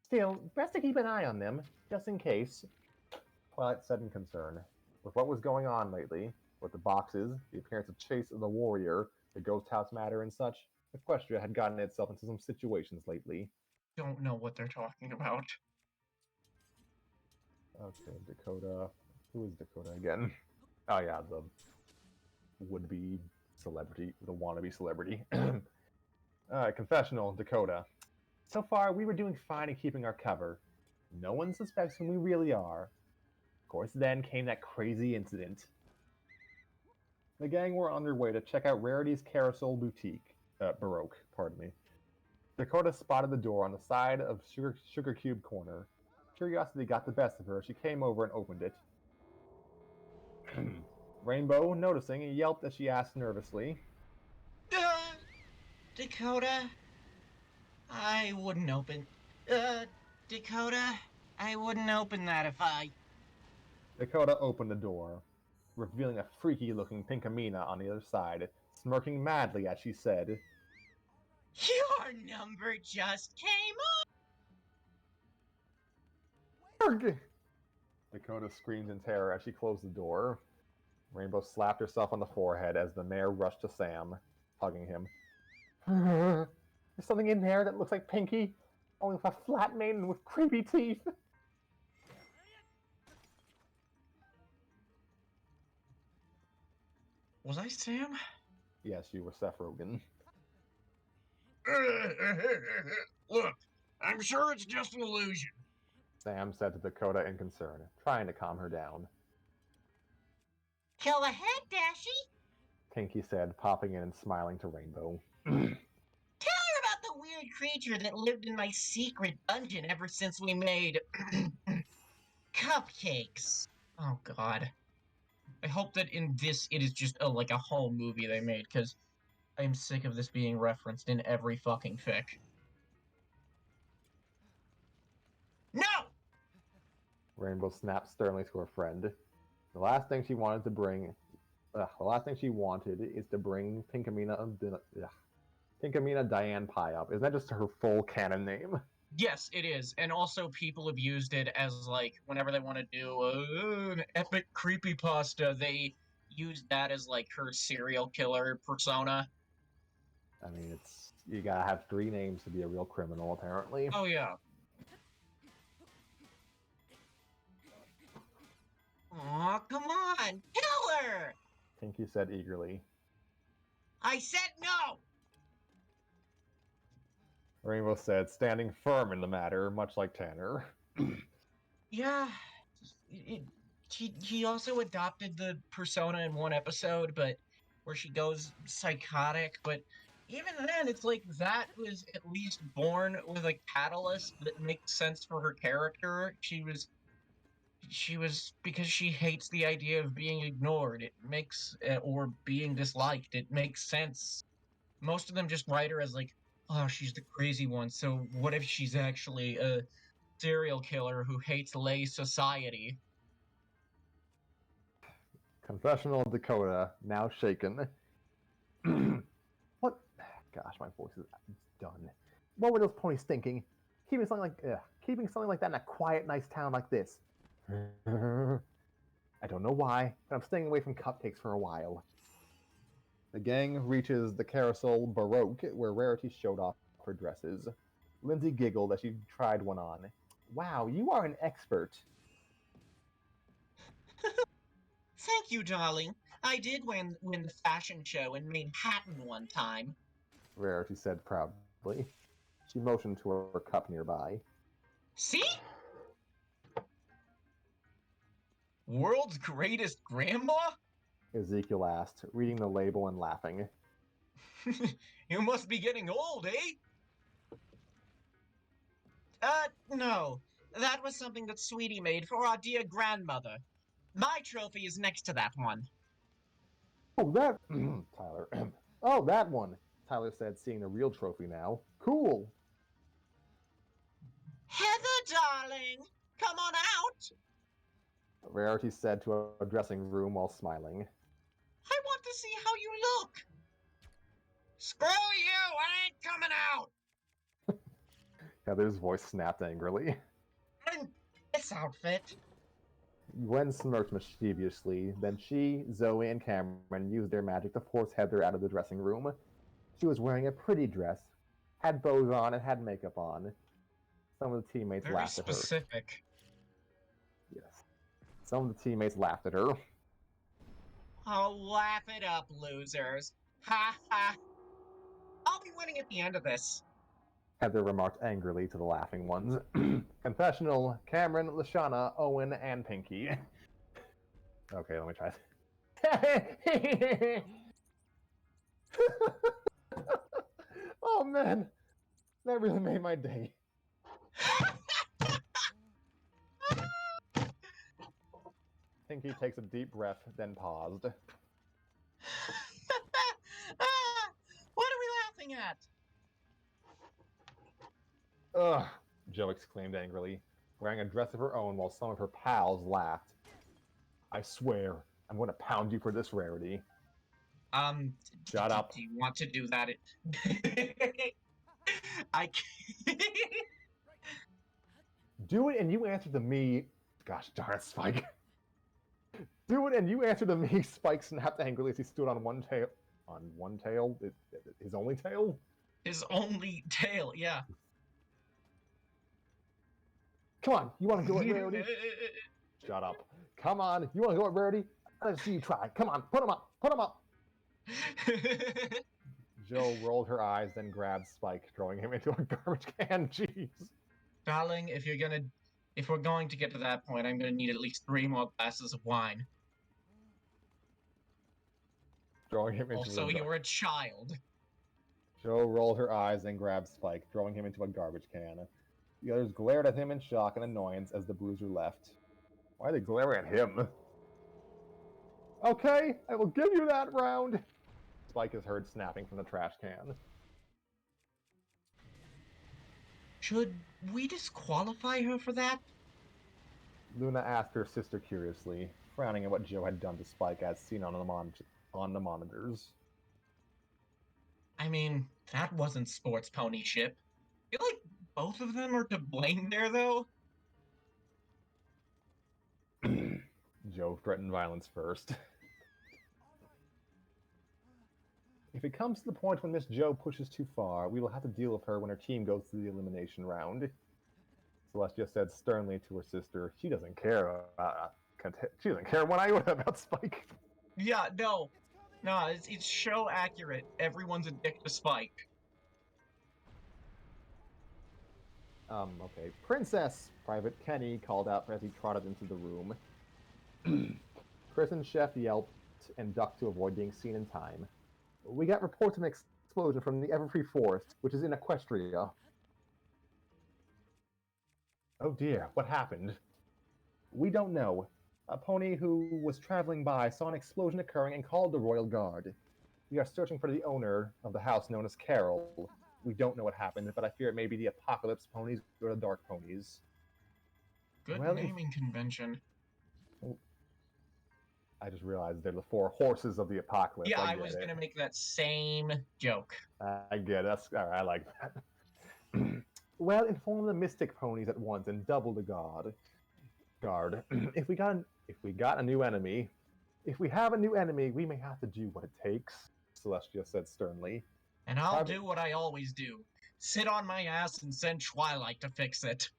C: Still, best to keep an eye on them, just in case. Twilight said in concern. With what was going on lately, with the boxes, the appearance of Chase the Warrior, the Ghost House matter and such, Equestria had gotten itself into some situations lately.
A: Don't know what they're talking about.
C: Okay, Dakota. Who is Dakota again? Oh yeah, the would-be celebrity, the wannabe celebrity. Confessional, Dakota. So far, we were doing fine in keeping our cover. No one suspects who we really are. Of course, then came that crazy incident. The gang were on their way to check out Rarity's Carousel Boutique. Baroque, pardon me. Dakota spotted the door on the side of Sugar Cube Corner. Curiosity got the best of her. She came over and opened it. Rainbow, noticing, yelped as she asked nervously,
A: Dakota, I wouldn't open. Dakota, I wouldn't open that if I.
C: Dakota opened the door, revealing a freaky-looking Pinkamena on the other side, smirking madly as she said,
A: Your number just came
C: "Arg!" Dakota screamed in terror as she closed the door. Rainbow slapped herself on the forehead as the mayor rushed to Sam, hugging him. There's something in there that looks like Pinky, only with a flat mane and with creepy teeth.
A: Was I Sam?
C: Yes, you were Seth Rogen.
A: Look, I'm sure it's just an illusion.
C: Sam said to Dakota in concern, trying to calm her down.
A: Go ahead, Dashy.
C: Pinky said, popping in and smiling to Rainbow.
A: Tell her about the weird creature that lived in my secret dungeon ever since we made cupcakes. Oh God. I hope that in this it is just like a whole movie they made, because I'm sick of this being referenced in every fucking fic. No!
C: Rainbow snapped sternly to her friend. The last thing she wanted is to bring Pinkamena Diane Pie up. Isn't that just her full canon name?
A: Yes, it is. And also people have used it as, like, whenever they want to do an epic creepypasta, they use that as, like, her serial killer persona.
C: I mean, you gotta have 3 names to be a real criminal, apparently.
A: Oh, yeah. Aw, come on! Kill her!
C: Pinky said eagerly.
A: I said no!
C: Rainbow said, standing firm in the matter, much like Tanner.
A: Yeah. He also adopted the persona in one episode, but where she goes psychotic, but even then, it's like that was at least born with a catalyst that makes sense for her character. She was because she hates the idea of being ignored. It makes or being disliked. It makes sense. Most of them just write her as like, oh, she's the crazy one. So what if she's actually a serial killer who hates lay society?
C: Confessional Dakota, now shaken. What? Gosh, my voice is done. What were those ponies thinking? Keeping something like that in a quiet, nice town like this. I don't know why, but I'm staying away from cupcakes for a while. The gang reaches the Carousel Baroque, where Rarity showed off her dresses. Lindsay giggled as she tried one on. Wow, you are an expert.
A: Thank you, darling. I did win the fashion show in Manhattan one time.
C: Rarity said proudly. She motioned to her cup nearby.
A: See? World's greatest grandma?
C: Ezekiel asked, reading the label and laughing.
A: You must be getting old, eh? No. That was something that Sweetie made for our dear grandmother. My trophy is next to that one.
C: Oh, that... Tyler. Oh, that one, Tyler said, seeing the real trophy now. Cool.
A: Heather, darling, come on out.
C: Rarity said to a dressing room while smiling.
A: I want to see how you look. Screw you, I ain't coming out.
C: Heather's voice snapped angrily.
A: In this outfit.
C: Gwen smirked mischievously. Then she, Zoe, and Cameron used their magic to force Heather out of the dressing room. She was wearing a pretty dress, had bows on, and had makeup on. Some of the teammates laughed at her.
A: Very specific.
C: Yes. Some of the teammates laughed at her.
A: Oh, laugh it up, losers. Ha ha. I'll be winning at the end of this.
C: Heather remarked angrily to the laughing ones. Confessional, Cameron, Lashana, Owen, and Pinky. Okay, let me try this. Oh man, that really made my day. Pinky takes a deep breath, then paused.
A: What are we laughing at?
C: Ugh, Jo exclaimed angrily, wearing a dress of her own while some of her pals laughed. I swear, I'm going to pound you for this rarity. Shut up.
A: Do you want to do that? I can't.
C: Do it and you answer to me. Gosh darn it, Spike. Do it and you answer to me, Spike snapped angrily as he stood on one tail. On one tail? His only tail?
A: His only tail, yeah.
C: Come on, you want to go at Rarity? Shut up. Come on, you want to go at Rarity? Let's see you try. Come on, put him up. Put him up. Jo rolled her eyes, then grabbed Spike, throwing him into a garbage can. Jeez.
A: Darling, if we're going to get to that point, I'm gonna need at least 3 more glasses of wine.
C: Throwing him into
A: Also, you're a child.
C: Jo rolled her eyes, then grabbed Spike, throwing him into a garbage can. The others glared at him in shock and annoyance as the bruiser left. Why are they glaring at him? Okay, I will give you that round. Spike is heard snapping from the trash can.
A: Should we disqualify her for that?
C: Luna asked her sister curiously, frowning at what Jo had done to Spike as seen on the monitors.
A: I mean, that wasn't sports ponyship. I feel like both of them are to blame there, though.
C: Jo threatened violence first. If it comes to the point when Miss Jo pushes too far, we will have to deal with her when her team goes to the elimination round. Celestia said sternly to her sister, she doesn't care. She doesn't care one iota about Spike.
A: Yeah, no, it's show accurate. Everyone's a dick to Spike.
C: Okay. Princess! Private Kenny called out as he trotted into the room. Chris and Chef yelped and ducked to avoid being seen in time. We got reports of an explosion from the Everfree Forest, which is in Equestria. Oh dear, what happened? We don't know. A pony who was traveling by saw an explosion occurring and called the Royal Guard. We are searching for the owner of the house known as Carol. We don't know what happened, but I fear it may be the Apocalypse ponies or the Dark ponies.
A: Good naming convention.
C: I just realized they're the 4 horses of the apocalypse.
A: Yeah, I was gonna make that same joke.
C: I get it. I like that. Well, inform the mystic ponies at once and double the guard. If we got a new enemy, if we have a new enemy, we may have to do what it takes. Celestia said sternly.
A: And I'll do what I always do: sit on my ass and send Twilight to fix it.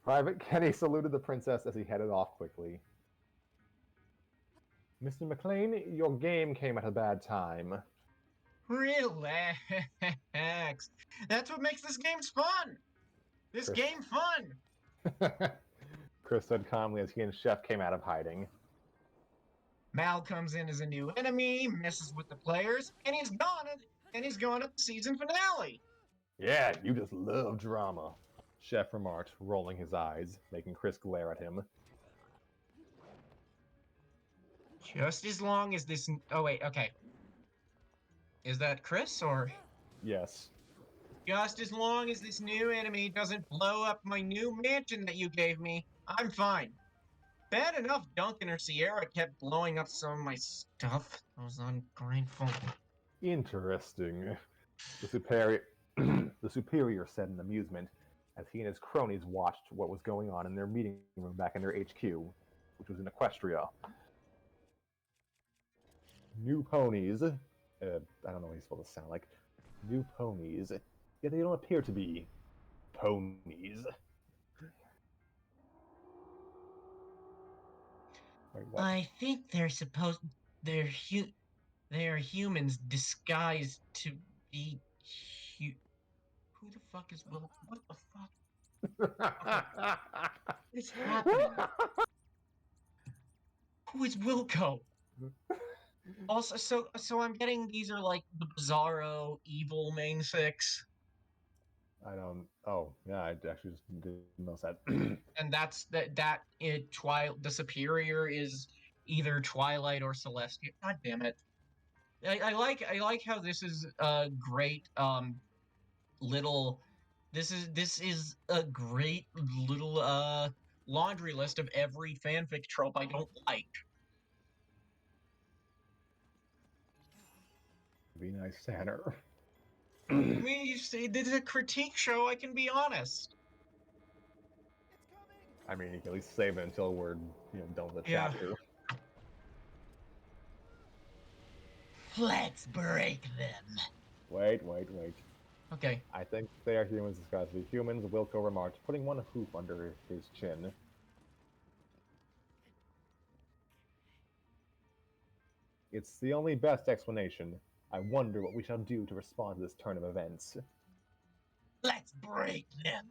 C: Private Kenny saluted the princess as he headed off quickly. Mr. McLean, your game came at a bad time.
A: Relax. That's what makes this game fun. Game fun.
C: Chris said calmly as he and Chef came out of hiding.
A: Mal comes in as a new enemy, messes with the players, and he's gone at the season finale.
C: Yeah, you just love drama, Chef remarked, rolling his eyes, making Chris glare at him.
A: Just as long as this... Oh, wait, okay. Is that Chris, or...?
C: Yes.
A: Just as long as this new enemy doesn't blow up my new mansion that you gave me, I'm fine. Bad enough Duncan or Sierra kept blowing up some of my stuff. I was ungrateful.
C: Interesting. The superior said in amusement, as he and his cronies watched what was going on in their meeting room back in their HQ, which was in Equestria. New ponies. I don't know what he's supposed to sound like. New ponies. Yet they don't appear to be ponies. Wait, what?
A: I think they're humans disguised to be Who the fuck is Will? What the fuck? Okay, what is happening? Who is Wilco? Also, so I'm getting these are like the Bizarro evil main six,
C: I don't. Oh, yeah, I actually just didn't notice that.
A: and that's that it the Superior is either Twilight or Celestia. God damn it! I like how this is a great little. This is a great little laundry list of every fanfic trope I don't like.
C: Be nice, Tanner.
A: I mean, you see, this is a critique show. I can be honest.
C: I mean, you can at least save it until we're done with the
A: Yeah.
C: chapter.
A: Let's break them.
C: Wait.
A: Okay.
C: I think they are humans disguised as humans, Wilco remarked, putting one hoof under his chin. It's the only best explanation. I wonder what we shall do to respond to this turn of events.
A: Let's break them.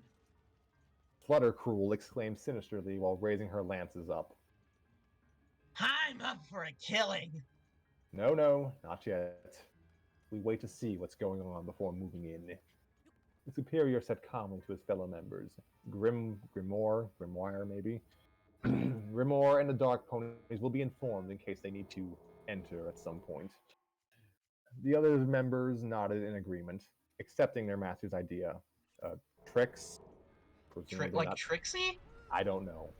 C: Fluttercruel exclaimed sinisterly while raising her lances up.
A: I'm up for a killing.
C: No, not yet. We wait to see what's going on before moving in. The Superior said calmly to his fellow members. Grimoire maybe? Grimoire and the Dark Ponies will be informed in case they need to enter at some point. The other members nodded in agreement, accepting their master's idea. Trix?
A: Like Trixie?
C: I don't know.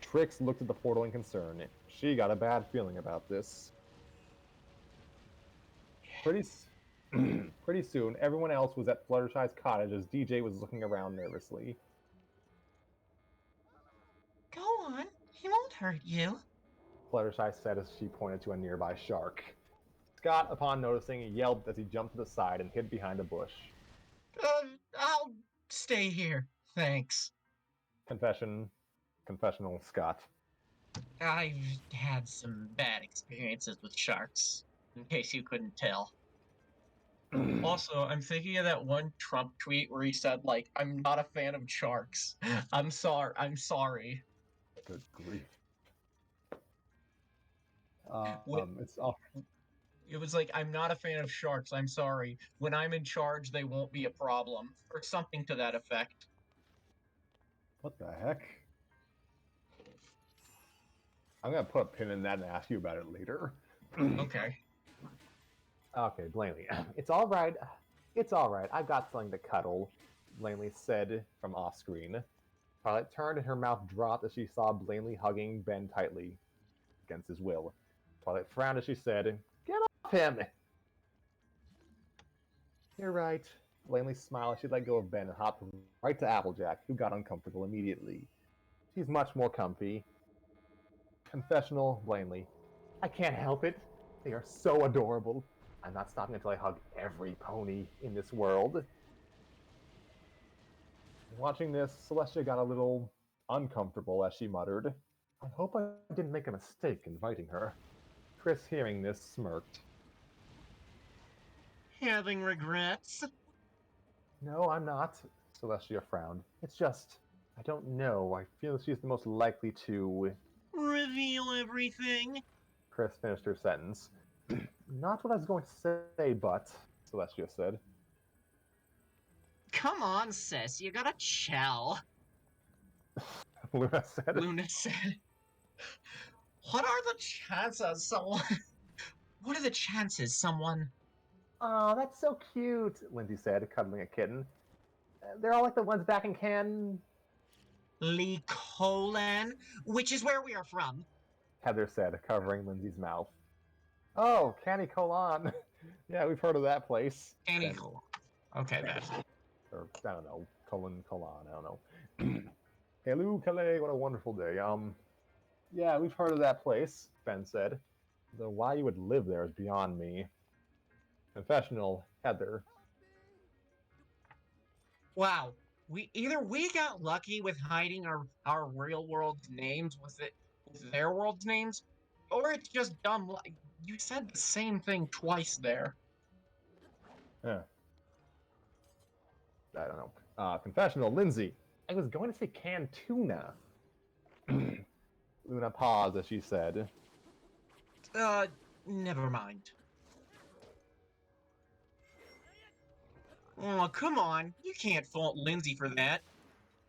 C: Trix looked at the portal in concern. She got a bad feeling about this. Pretty soon, everyone else was at Fluttershy's cottage as DJ was looking around nervously.
A: Go on. He won't hurt you.
C: Fluttershy said as she pointed to a nearby shark. Scott, upon noticing, yelped as he jumped to the side and hid behind a bush.
A: I'll stay here. Thanks.
C: Confessional, Scott.
A: I've had some bad experiences with sharks, in case you couldn't tell. Also, I'm thinking of that one Trump tweet where he said, like, I'm not a fan of sharks. I'm sorry.
C: Good grief. It's off.
A: It was like, I'm not a fan of sharks. I'm sorry. When I'm in charge, they won't be a problem. Or something to that effect.
C: What the heck? I'm gonna put a pin in that and ask you about it later.
A: Okay.
C: Okay, Blaney. It's all right. I've got something to cuddle, Blaney said from off screen. Twilight turned and her mouth dropped as she saw Blaney hugging Ben tightly, against his will. Twilight frowned as she said, "Get off him!" You're right. Blaney smiled as she let go of Ben and hopped right to Applejack, who got uncomfortable immediately. She's much more comfy. Confessional, Blaney. I can't help it. They are so adorable. I'm not stopping until I hug every pony in this world. Watching this, Celestia got a little uncomfortable as she muttered, I hope I didn't make a mistake inviting her. Chris, hearing this, smirked.
A: Having regrets?
C: No, I'm not, Celestia frowned. It's just, I don't know. I feel she's the most likely to...
A: Reveal everything?
C: Chris finished her sentence. Not what I was going to say, but... Celestia said.
A: Come on, sis. You gotta chill.
C: Luna said.
A: Luna said. What are the chances someone... What are the chances someone...
C: Oh, that's so cute, Lindsay said, cuddling a kitten. They're all like the ones back in
A: Lee Colin, which is where we are from.
C: Heather said, covering Lindsay's mouth. Oh, Canny Colon. Yeah, we've heard of that place.
A: Canny Colon. Okay, that's...
C: Or, I don't know, Colon, I don't know. Hello, Calais, what a wonderful day. Yeah, we've heard of that place, Ben said. Though why you would live there is beyond me. Confessional, Heather.
A: Wow. We got lucky with hiding our real world's names with their world's names, or it's just dumb. You said the same thing twice there.
C: I don't know. Confessional, Lindsay. I was going to say canned tuna. Luna paused as she said,
A: Never mind. Oh, come on. You can't fault Lindsay for that.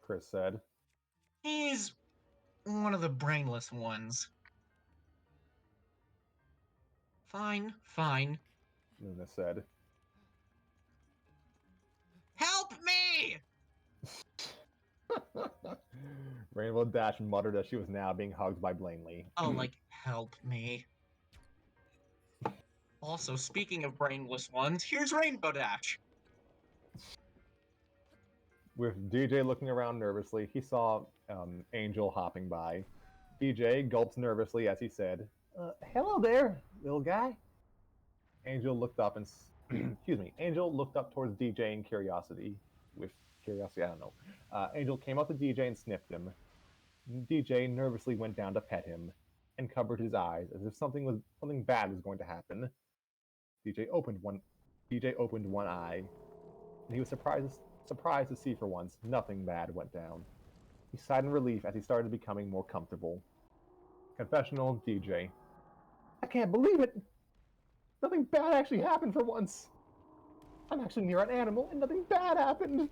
C: Chris said.
A: He's one of the brainless ones. Fine, fine.
C: Luna said.
A: Help me!
C: Rainbow Dash muttered as she was now being hugged by Blanley.
A: Oh, like, help me. Also, speaking of brainless ones, here's Rainbow Dash.
C: With DJ looking around nervously, he saw Angel hopping by. DJ gulped nervously as he said, "Hello there, little guy." Angel looked up and excuse me. Angel looked up towards DJ in curiosity. With curiosity, I don't know. Angel came up to DJ and sniffed him. DJ nervously went down to pet him and covered his eyes as if something bad was going to happen. DJ opened one eye, and he was surprised to see for once nothing bad went down. He sighed in relief as he started becoming more comfortable. Confessional, DJ. I can't believe it! Nothing bad actually happened for once! I'm actually near an animal and nothing bad happened!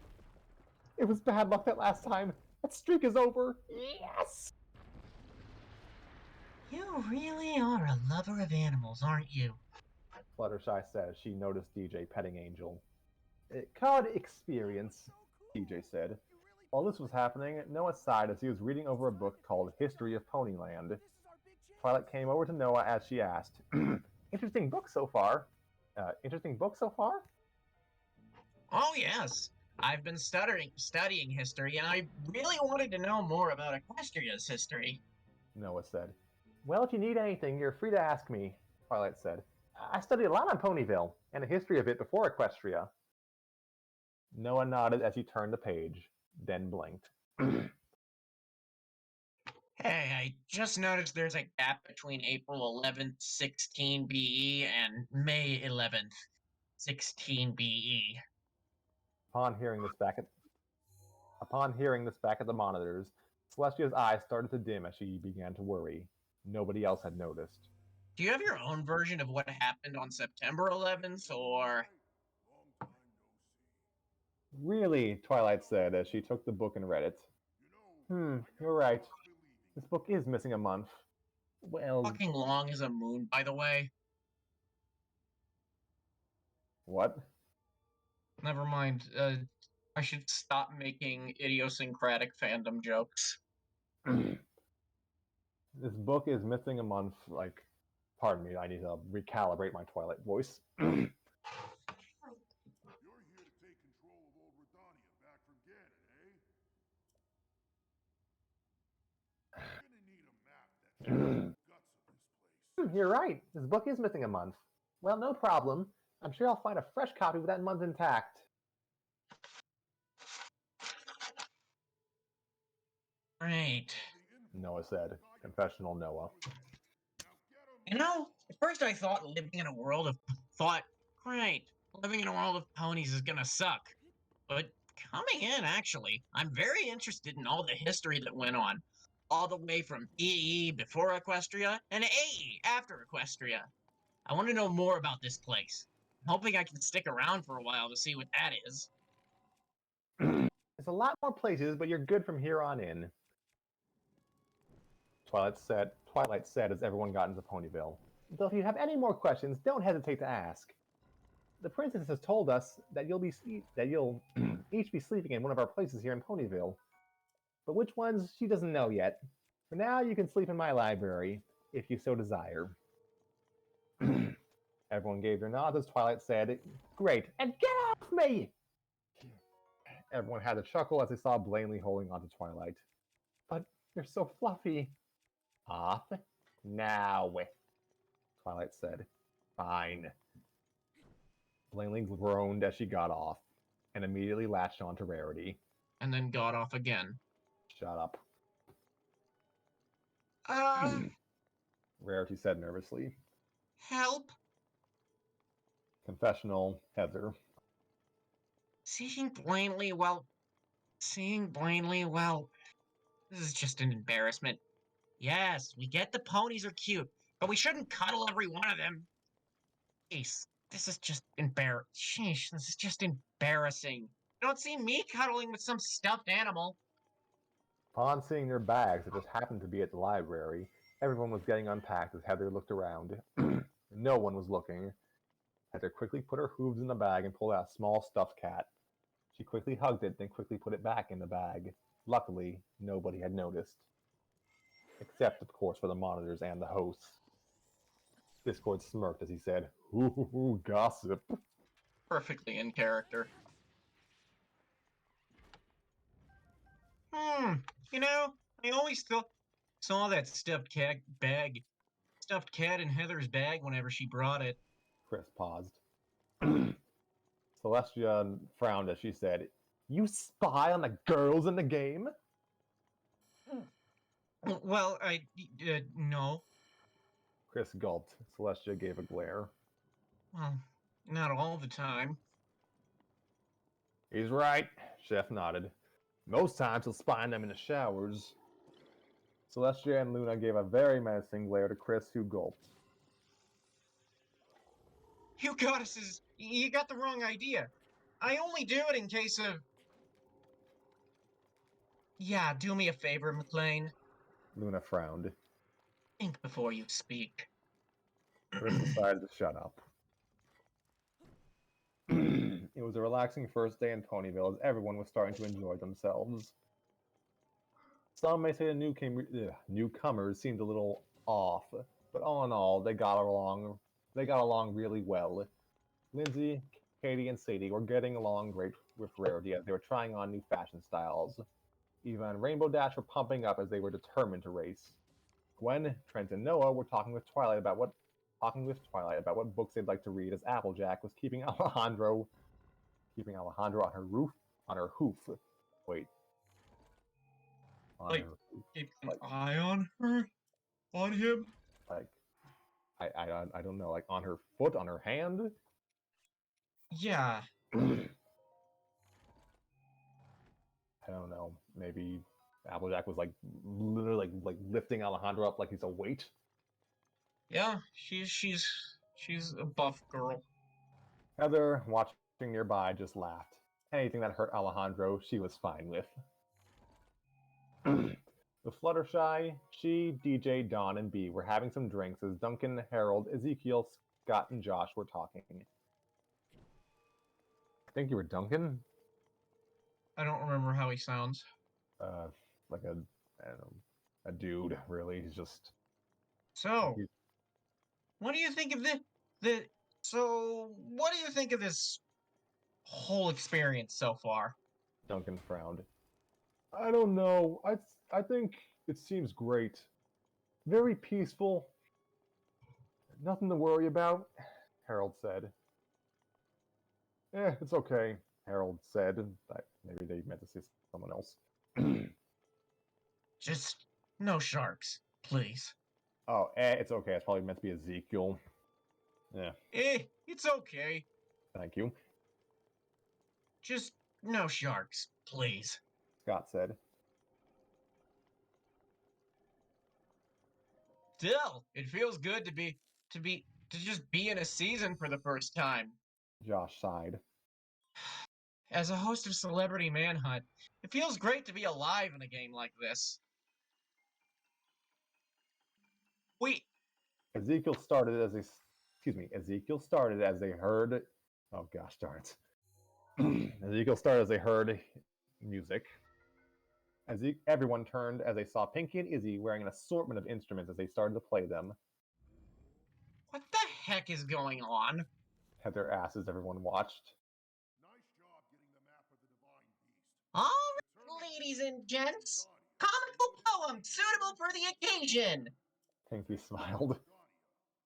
C: It was bad luck that last time. That streak is over. Yes!
A: You really are a lover of animals, aren't you?
C: Fluttershy said as she noticed DJ petting Angel. Card experience, DJ said. While this was happening, Noah sighed as he was reading over a book called History of Ponyland. Twilight came over to Noah as she asked, Interesting book so far? Interesting book so far?
A: Oh, yes. I've been studying history, and I really wanted to know more about Equestria's history.
C: Noah said. Well, if you need anything, you're free to ask me, Twilight said. I studied a lot on Ponyville, and a history of it before Equestria. Noah nodded as he turned the page, then blinked.
A: Hey, I just noticed there's a gap between April 11th, 16 BE and May 11th, 16 BE.
C: Upon hearing this back at the monitors, Celestia's eyes started to dim as she began to worry. Nobody else had noticed.
A: Do you have your own version of what happened on September 11th, or...
C: Really, Twilight said as she took the book and read it. You're right. This book is missing a month. Well...
A: Fucking long as a moon, by the way.
C: What?
A: Never mind. I should stop making idiosyncratic fandom jokes.
C: This book is missing a month, like... Pardon me, I need to recalibrate my Twilight voice.
D: You're here to take control of old Redania back from Ganon, eh? You're gonna need a map that shows the guts of this place.
C: You're right. This book is missing a month. Well, no problem. I'm sure I'll find a fresh copy with that month intact.
A: Right.
C: Noah said. Confessional Noah.
A: You know, at first I thought living in a world of ponies is gonna suck. But coming in, actually, I'm very interested in all the history that went on. All the way from EE before Equestria and AE after Equestria. I want to know more about this place. I'm hoping I can stick around for a while to see what that is.
C: There's a lot more places, but you're good from here on in. Twilight said as everyone got into Ponyville. Though if you have any more questions, don't hesitate to ask. The princess has told us that you'll each be sleeping in one of our places here in Ponyville. But which ones, she doesn't know yet. For now, you can sleep in my library, if you so desire. Everyone gave their nods as Twilight said, Great, and get off me! Everyone had a chuckle as they saw Blanley holding on to Twilight. But you're so fluffy. Off? Now, Twilight said. Fine. Blanley groaned as she got off, and immediately latched on to Rarity.
A: And then got off again.
C: Shut up. Rarity said nervously.
A: Help?
C: Confessional, Heather.
A: Seeing plainly, well, this is just an embarrassment. Yes, we get the ponies are cute, but we shouldn't cuddle every one of them. Jeez, this is just Sheesh, this is just embarrassing. You don't see me cuddling with some stuffed animal.
C: Upon seeing their bags that just happened to be at the library, everyone was getting unpacked as Heather looked around. No one was looking. Heather quickly put her hooves in the bag and pulled out a small stuffed cat. She quickly hugged it, then quickly put it back in the bag. Luckily, nobody had noticed. Except, of course, for the monitors and the hosts. Discord smirked as he said, "Ooh, gossip."
A: Perfectly in character. You know, I always thought saw that stuffed cat in Heather's bag whenever she brought it.
C: Chris paused. Celestia frowned as she said, "You spy on the girls in the game?"
A: Well, no.
C: Chris gulped. Celestia gave a glare.
A: Well, not all the time.
C: "He's right," Chef nodded. "Most times he'll spy on them in the showers." Celestia and Luna gave a very menacing glare to Chris, who gulped.
A: You goddesses, you got the wrong idea. I only do it in case of... Yeah, do me a favor, McLean.
C: Luna frowned.
A: Think before you speak.
C: Chris decided to shut up. It was a relaxing first day in Ponyville as everyone was starting to enjoy themselves. Some may say the newcomers seemed a little off, but all in all, they got along really well. Lindsay, Katie, and Sadie were getting along great with Rarity as they were trying on new fashion styles. Eva and Rainbow Dash were pumping up as they were determined to race. Gwen, Trent, and Noah were talking with Twilight about what books they'd like to read as Applejack was keeping Alejandro on her hoof. Wait.
A: Like, keep an eye on her? On him?
C: Like, I don't know, like on her foot, on her hand?
A: Yeah.
C: I don't know. Maybe Applejack was like literally like lifting Alejandro up like he's a weight.
A: Yeah, she's a buff girl.
C: Heather, watching nearby, just laughed. Anything that hurt Alejandro, she was fine with. The Fluttershy, she, DJ, Dawn, and B were having some drinks as Duncan, Harold, Ezekiel, Scott, and Josh were talking. I think you were Duncan?
A: I don't remember how he sounds.
C: Like I don't know, a dude, really. He's just...
A: So, what do you think of what do you think of this whole experience so far?
C: Duncan frowned. I don't know. I think it seems great. Very peaceful. Nothing to worry about, Harold said. It's okay, Harold said. Maybe they meant to say someone else.
A: Just no sharks, please.
C: Oh, it's okay. It's probably meant to be Ezekiel. Yeah,
A: It's okay.
C: thank you,
A: Just no sharks, please.
C: Scott said.
A: Still, it feels good to just be in a season for the first time.
C: Josh sighed.
A: As a host of Celebrity Manhunt, it feels great to be alive in a game like this.
C: Ezekiel started as they heard. Oh gosh darn it. Ezekiel started as they heard music. Everyone turned as they saw Pinky and Izzy wearing an assortment of instruments as they started to play them.
A: What the heck is going on?
C: Heather asked as everyone watched.
D: Nice job getting the map of the divine beast.
A: All right, ladies and gents, comical poem suitable for the occasion.
C: Pinky smiled.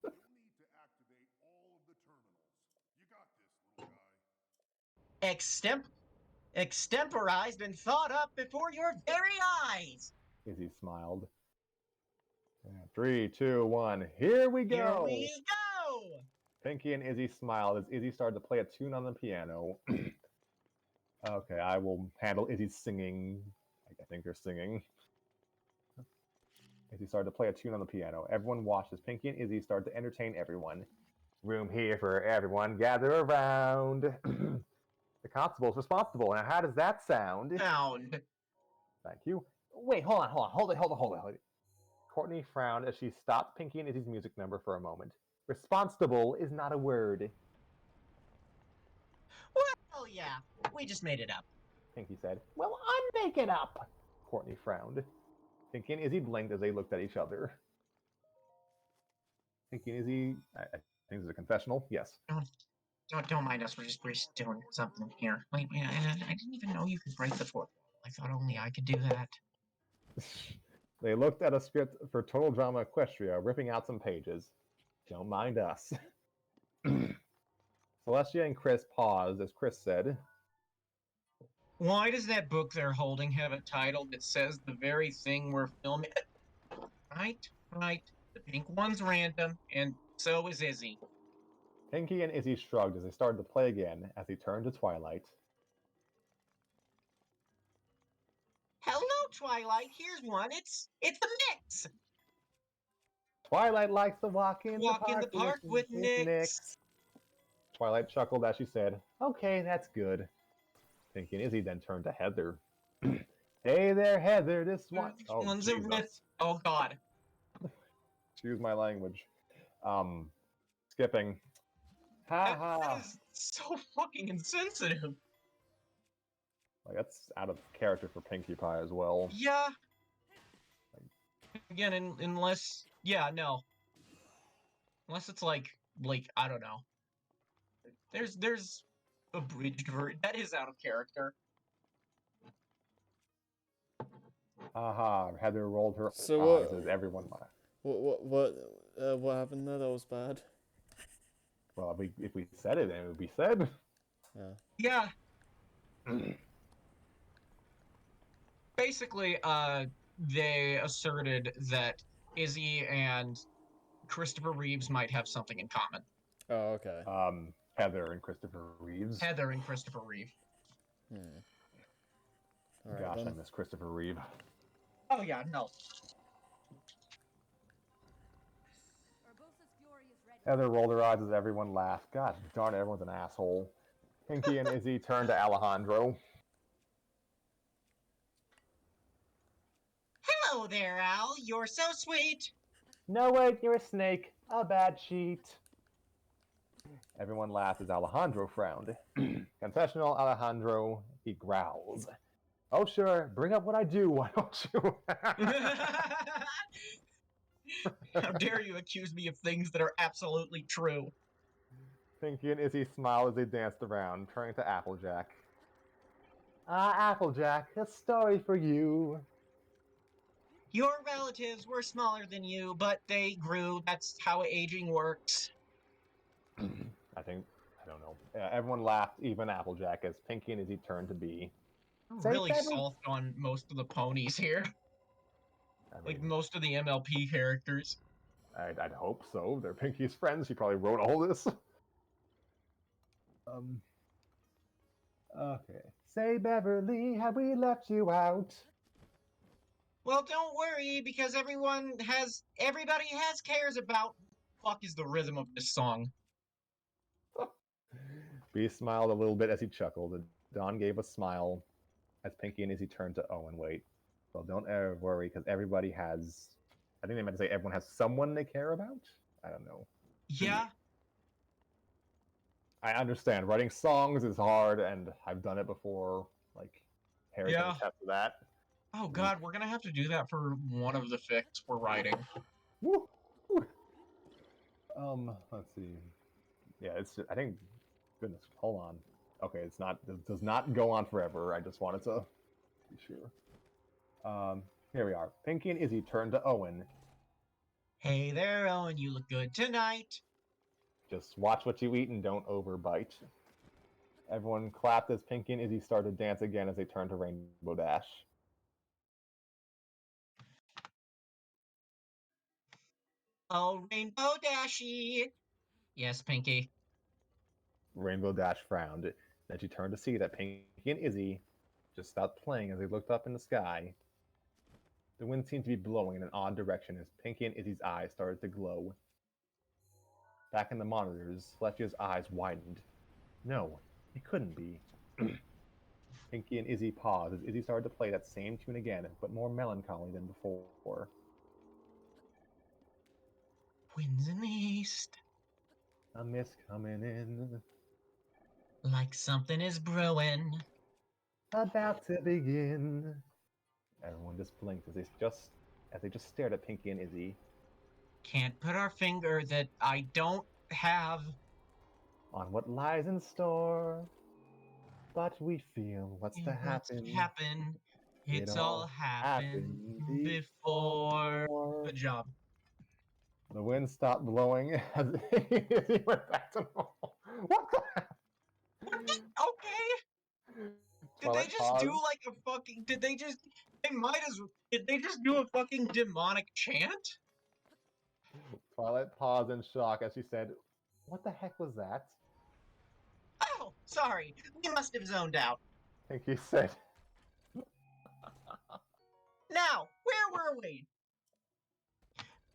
D: You'll need to activate all of the terminals. You got this, little guy.
A: Extemporized and thought up before your very eyes.
C: Izzy smiled. 3, 2, 1, here we go!
A: Here we go!
C: Pinky and Izzy smiled as Izzy started to play a tune on the piano. Okay, I will handle Izzy's singing. I think they're singing. Izzy started to play a tune on the piano. Everyone watched as Pinky and Izzy started to entertain everyone. Room here for everyone, gather around. The constable's responsible. Now, how does that sound?
A: Sound.
C: Thank you. Wait, hold it. Courtney frowned as she stopped Pinky and Izzy's music number for a moment. Responsible is not a word,
A: Well, yeah, we just made it up.
C: Pinky said. Well, unmake it up, Courtney frowned. Pinky and Izzy blinked as they looked at each other. Pinky and Izzy, I think this is a confessional. Yes.
A: Don't mind us. We're just doing something here. Wait, I didn't even know you could break the fourth wall. I thought only I could do that.
C: They looked at a script for Total Drama Equestria, ripping out some pages. Don't mind us. Celestia and Chris paused as Chris said,
A: Why does that book they're holding have a title that says the very thing we're filming? Right. The pink one's random, and so is Izzy.
C: Pinky and Izzy shrugged as they started to play again as he turned to Twilight.
A: Hello, Twilight. Here's one. It's a mix.
C: Twilight likes to walk in
A: Walk in the park with
C: Nick.
A: Nix.
C: Twilight chuckled as she said, okay, that's good. Pinky and Izzy then turned to Heather. Hey there, Heather, this one. Oh,
A: One's a
C: Jesus.
A: Oh, God.
C: Excuse my language. Skipping. Ha ha.
A: That is so fucking insensitive.
C: Like, that's out of character for Pinkie Pie as well.
A: Yeah. Again, unless, yeah, no. Unless it's like I don't know. There's abridged version that is out of character.
C: Haha. Heather rolled her
B: So
C: eyes as everyone laughed.
B: what happened there? That was bad.
C: Well, if we said it, then it would be said.
A: Yeah. Basically, they asserted that Izzy and Christopher Reeves might have something in common.
B: Oh, okay.
C: Heather and Christopher Reeves.
A: Heather and Christopher Reeve.
B: Alright,
C: Gosh,
B: then.
C: I miss Christopher Reeve.
A: Oh yeah, no.
C: Heather rolled her eyes as everyone laughed. God darn it, everyone's an asshole. Pinky and Izzy turned to Alejandro.
A: Hello there, Al. You're so sweet.
C: No, wait, you're a snake. A bad cheat. Everyone laughed as Alejandro frowned. Confessional Alejandro, he growls. Oh, sure, bring up what I do, why don't you?
A: How dare you accuse me of things that are absolutely true?
C: Pinky and Izzy smiled as they danced around, turning to Applejack. Ah, Applejack, a story for you.
A: Your relatives were smaller than you, but they grew. That's how aging works.
C: I don't know. Everyone laughed, even Applejack, as Pinky and Izzy turned to be.
A: I'm really soft on most of the ponies here. Like most of the MLP characters.
C: I'd hope so. They're Pinky's friends. She probably wrote all this. Okay. Say, Beverly, have we left you out?
A: Well, don't worry, because everybody has cares about. Fuck is the rhythm of this song?
C: B smiled a little bit as he chuckled, and Don gave a smile as Pinky and Izzy turned to Owen. Wait. Well, don't ever worry, because everybody has. I think they meant to say everyone has someone they care about? I don't know.
A: Yeah.
C: I understand. Writing songs is hard, and I've done it before. Like, Harry can attest to that.
A: Oh god, we're gonna have to do that for one of the fics we're writing.
C: Woo! Let's see. Yeah, it's. I think. Goodness, hold on. Okay, it's not. It does not go on forever. I just wanted to be sure. Here we are. Pinky and Izzy turned to Owen.
A: Hey there, Owen. You look good tonight.
C: Just watch what you eat and don't overbite. Everyone clapped as Pinky and Izzy started to dance again as they turned to Rainbow Dash.
A: Oh, Rainbow Dashy. Yes, Pinky.
C: Rainbow Dash frowned. Then she turned to see that Pinky and Izzy just stopped playing as they looked up in the sky. The wind seemed to be blowing in an odd direction as Pinky and Izzy's eyes started to glow. Back in the monitors, Celestia's eyes widened. No, it couldn't be. Pinky and Izzy paused as Izzy started to play that same tune again, but more melancholy than before.
A: Winds in the east,
C: A mist coming in,
A: like something is brewing.
C: about to begin. Everyone just blinked as they just stared at Pinky and Izzy.
A: Can't put our finger that I don't have.
C: On what lies in store, but we feel what's to
A: What's
C: happen.
A: happen?
C: It
A: It's all happened before.
C: before.
A: Good job.
C: The wind stopped blowing as he went back to normal. What the heck?
A: Okay. Did they
C: Twilight
A: just
C: paused.
A: do like a fucking? Did they just? They might as. Did they just do a fucking demonic chant?
C: Twilight paused in shock as she said, "What the heck was that?"
A: Oh, sorry. We must have zoned out.
C: Pinky said,
A: Now, where were we?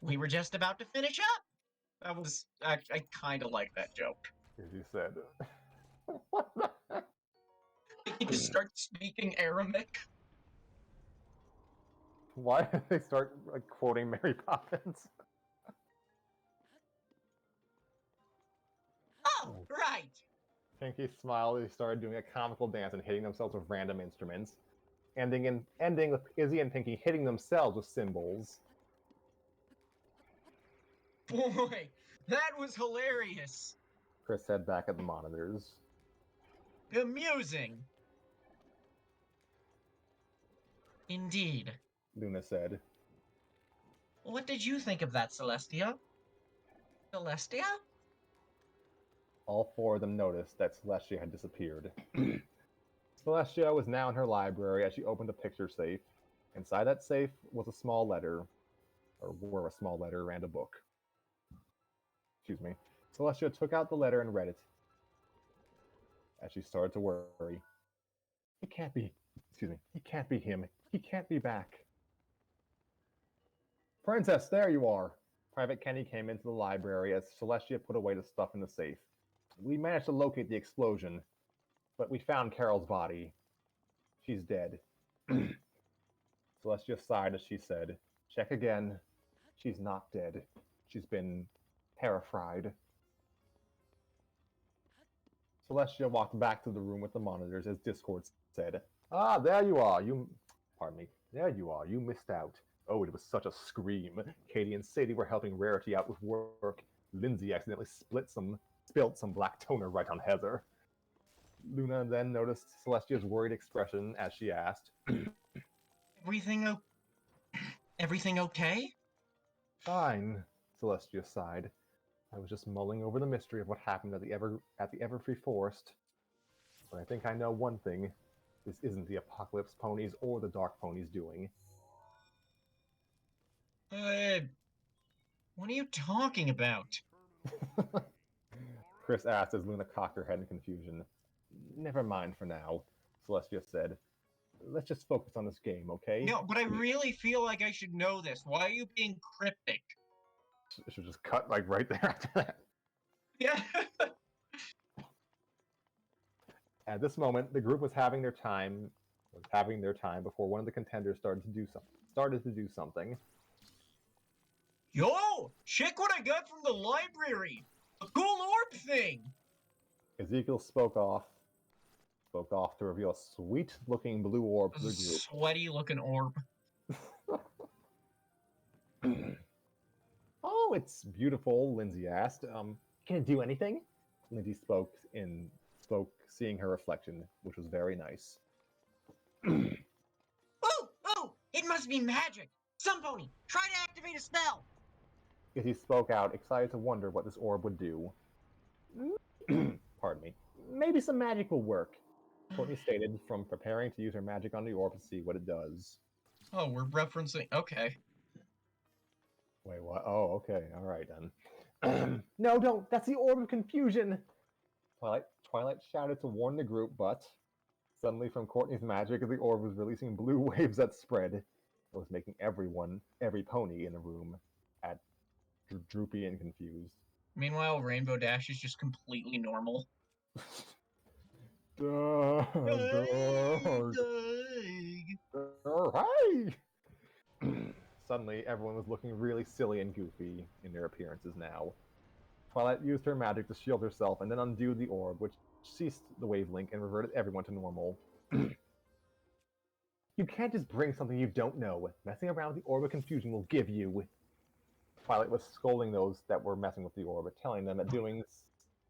A: We were just about to finish up. That was. I kind of like that joke.
C: Izzy said, "What the heck?"
A: He just starts speaking Aramaic.
C: Why did they start like quoting Mary Poppins?
A: Oh, right.
C: Pinky smiled as he started doing a comical dance and hitting themselves with random instruments, ending with Izzy and Pinky hitting themselves with cymbals.
A: Boy, that was hilarious.
C: Chris said back at the monitors.
A: Amusing. Indeed.
C: Luna said.
A: What did you think of that, Celestia? Celestia?
C: All four of them noticed that Celestia had disappeared. Celestia was now in her library as she opened a picture safe. Inside that safe was a small letter, or were a small letter and a book. Excuse me. Celestia took out the letter and read it. As she started to worry. It can't be, he can't be him. He can't be back. Princess, there you are. Private Kenny came into the library as Celestia put away the stuff in the safe. We managed to locate the explosion, but we found Carol's body. She's dead. Celestia sighed as she said, check again. She's not dead. She's been parafried. Celestia walked back to the room with the monitors as Discord said, ah, there you are. There you are. You missed out. Oh, it was such a scream. Katie and Sadie were helping Rarity out with work. Lindsay accidentally spilled some black toner right on Heather. Luna then noticed Celestia's worried expression as she asked,
A: Everything okay?
C: Fine, Celestia sighed. I was just mulling over the mystery of what happened at the Everfree Forest. But I think I know one thing. This isn't the Apocalypse Ponies or the Dark Ponies doing.
A: What are you talking about?
C: Chris asked as Luna cocked her head in confusion. Never mind for now, Celestia said. Let's just focus on this game, okay?
A: No, but I really feel like I should know this. Why are you being cryptic?
C: It should just cut like right there after that.
A: Yeah.
C: At this moment, the group was having their time before one of the contenders started to do something.
A: Yo, check what I got from the library. A cool orb thing.
C: Ezekiel spoke off to reveal a sweet-looking blue orb to the group.
A: Sweaty-looking orb.
C: Oh, it's beautiful, Lindsay asked. Can it do anything? Lindsay spoke, seeing her reflection, which was very nice.
A: Oh, it must be magic. Some pony, try to activate a spell.
C: Izzy spoke out, excited to wonder what this orb would do. Pardon me. Maybe some magic will work, Courtney stated, from preparing to use her magic on the orb to see what it does.
A: Oh, we're referencing... Okay.
C: Wait, what? Oh, okay. All right, then. No, don't. That's the Orb of Confusion. Twilight shouted to warn the group, but suddenly from Courtney's magic, the orb was releasing blue waves that spread. It was making every pony in the room, at droopy and confused.
A: Meanwhile, Rainbow Dash is just completely normal.
C: Hey! Suddenly, everyone was looking really silly and goofy in their appearances now. Twilight used her magic to shield herself and then undid the orb, which ceased the wavelink and reverted everyone to normal. You can't just bring something you don't know. Messing around with the orb of confusion will give you. Twilight was scolding those that were messing with the orb, telling them that doing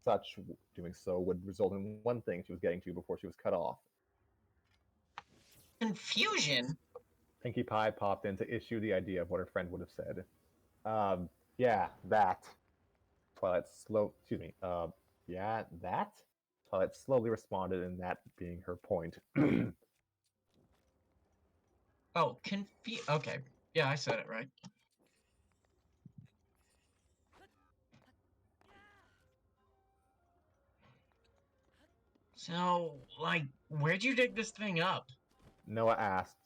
C: so would result in one thing she was getting to before she was cut off.
A: Confusion?
C: Pinkie Pie popped in to issue the idea of what her friend would have said. Yeah, that. Yeah, that? Twilight slowly responded, and that being her point.
A: Oh, okay. Yeah, I said it right. So, like, where'd you dig this thing up?
C: Noah asked.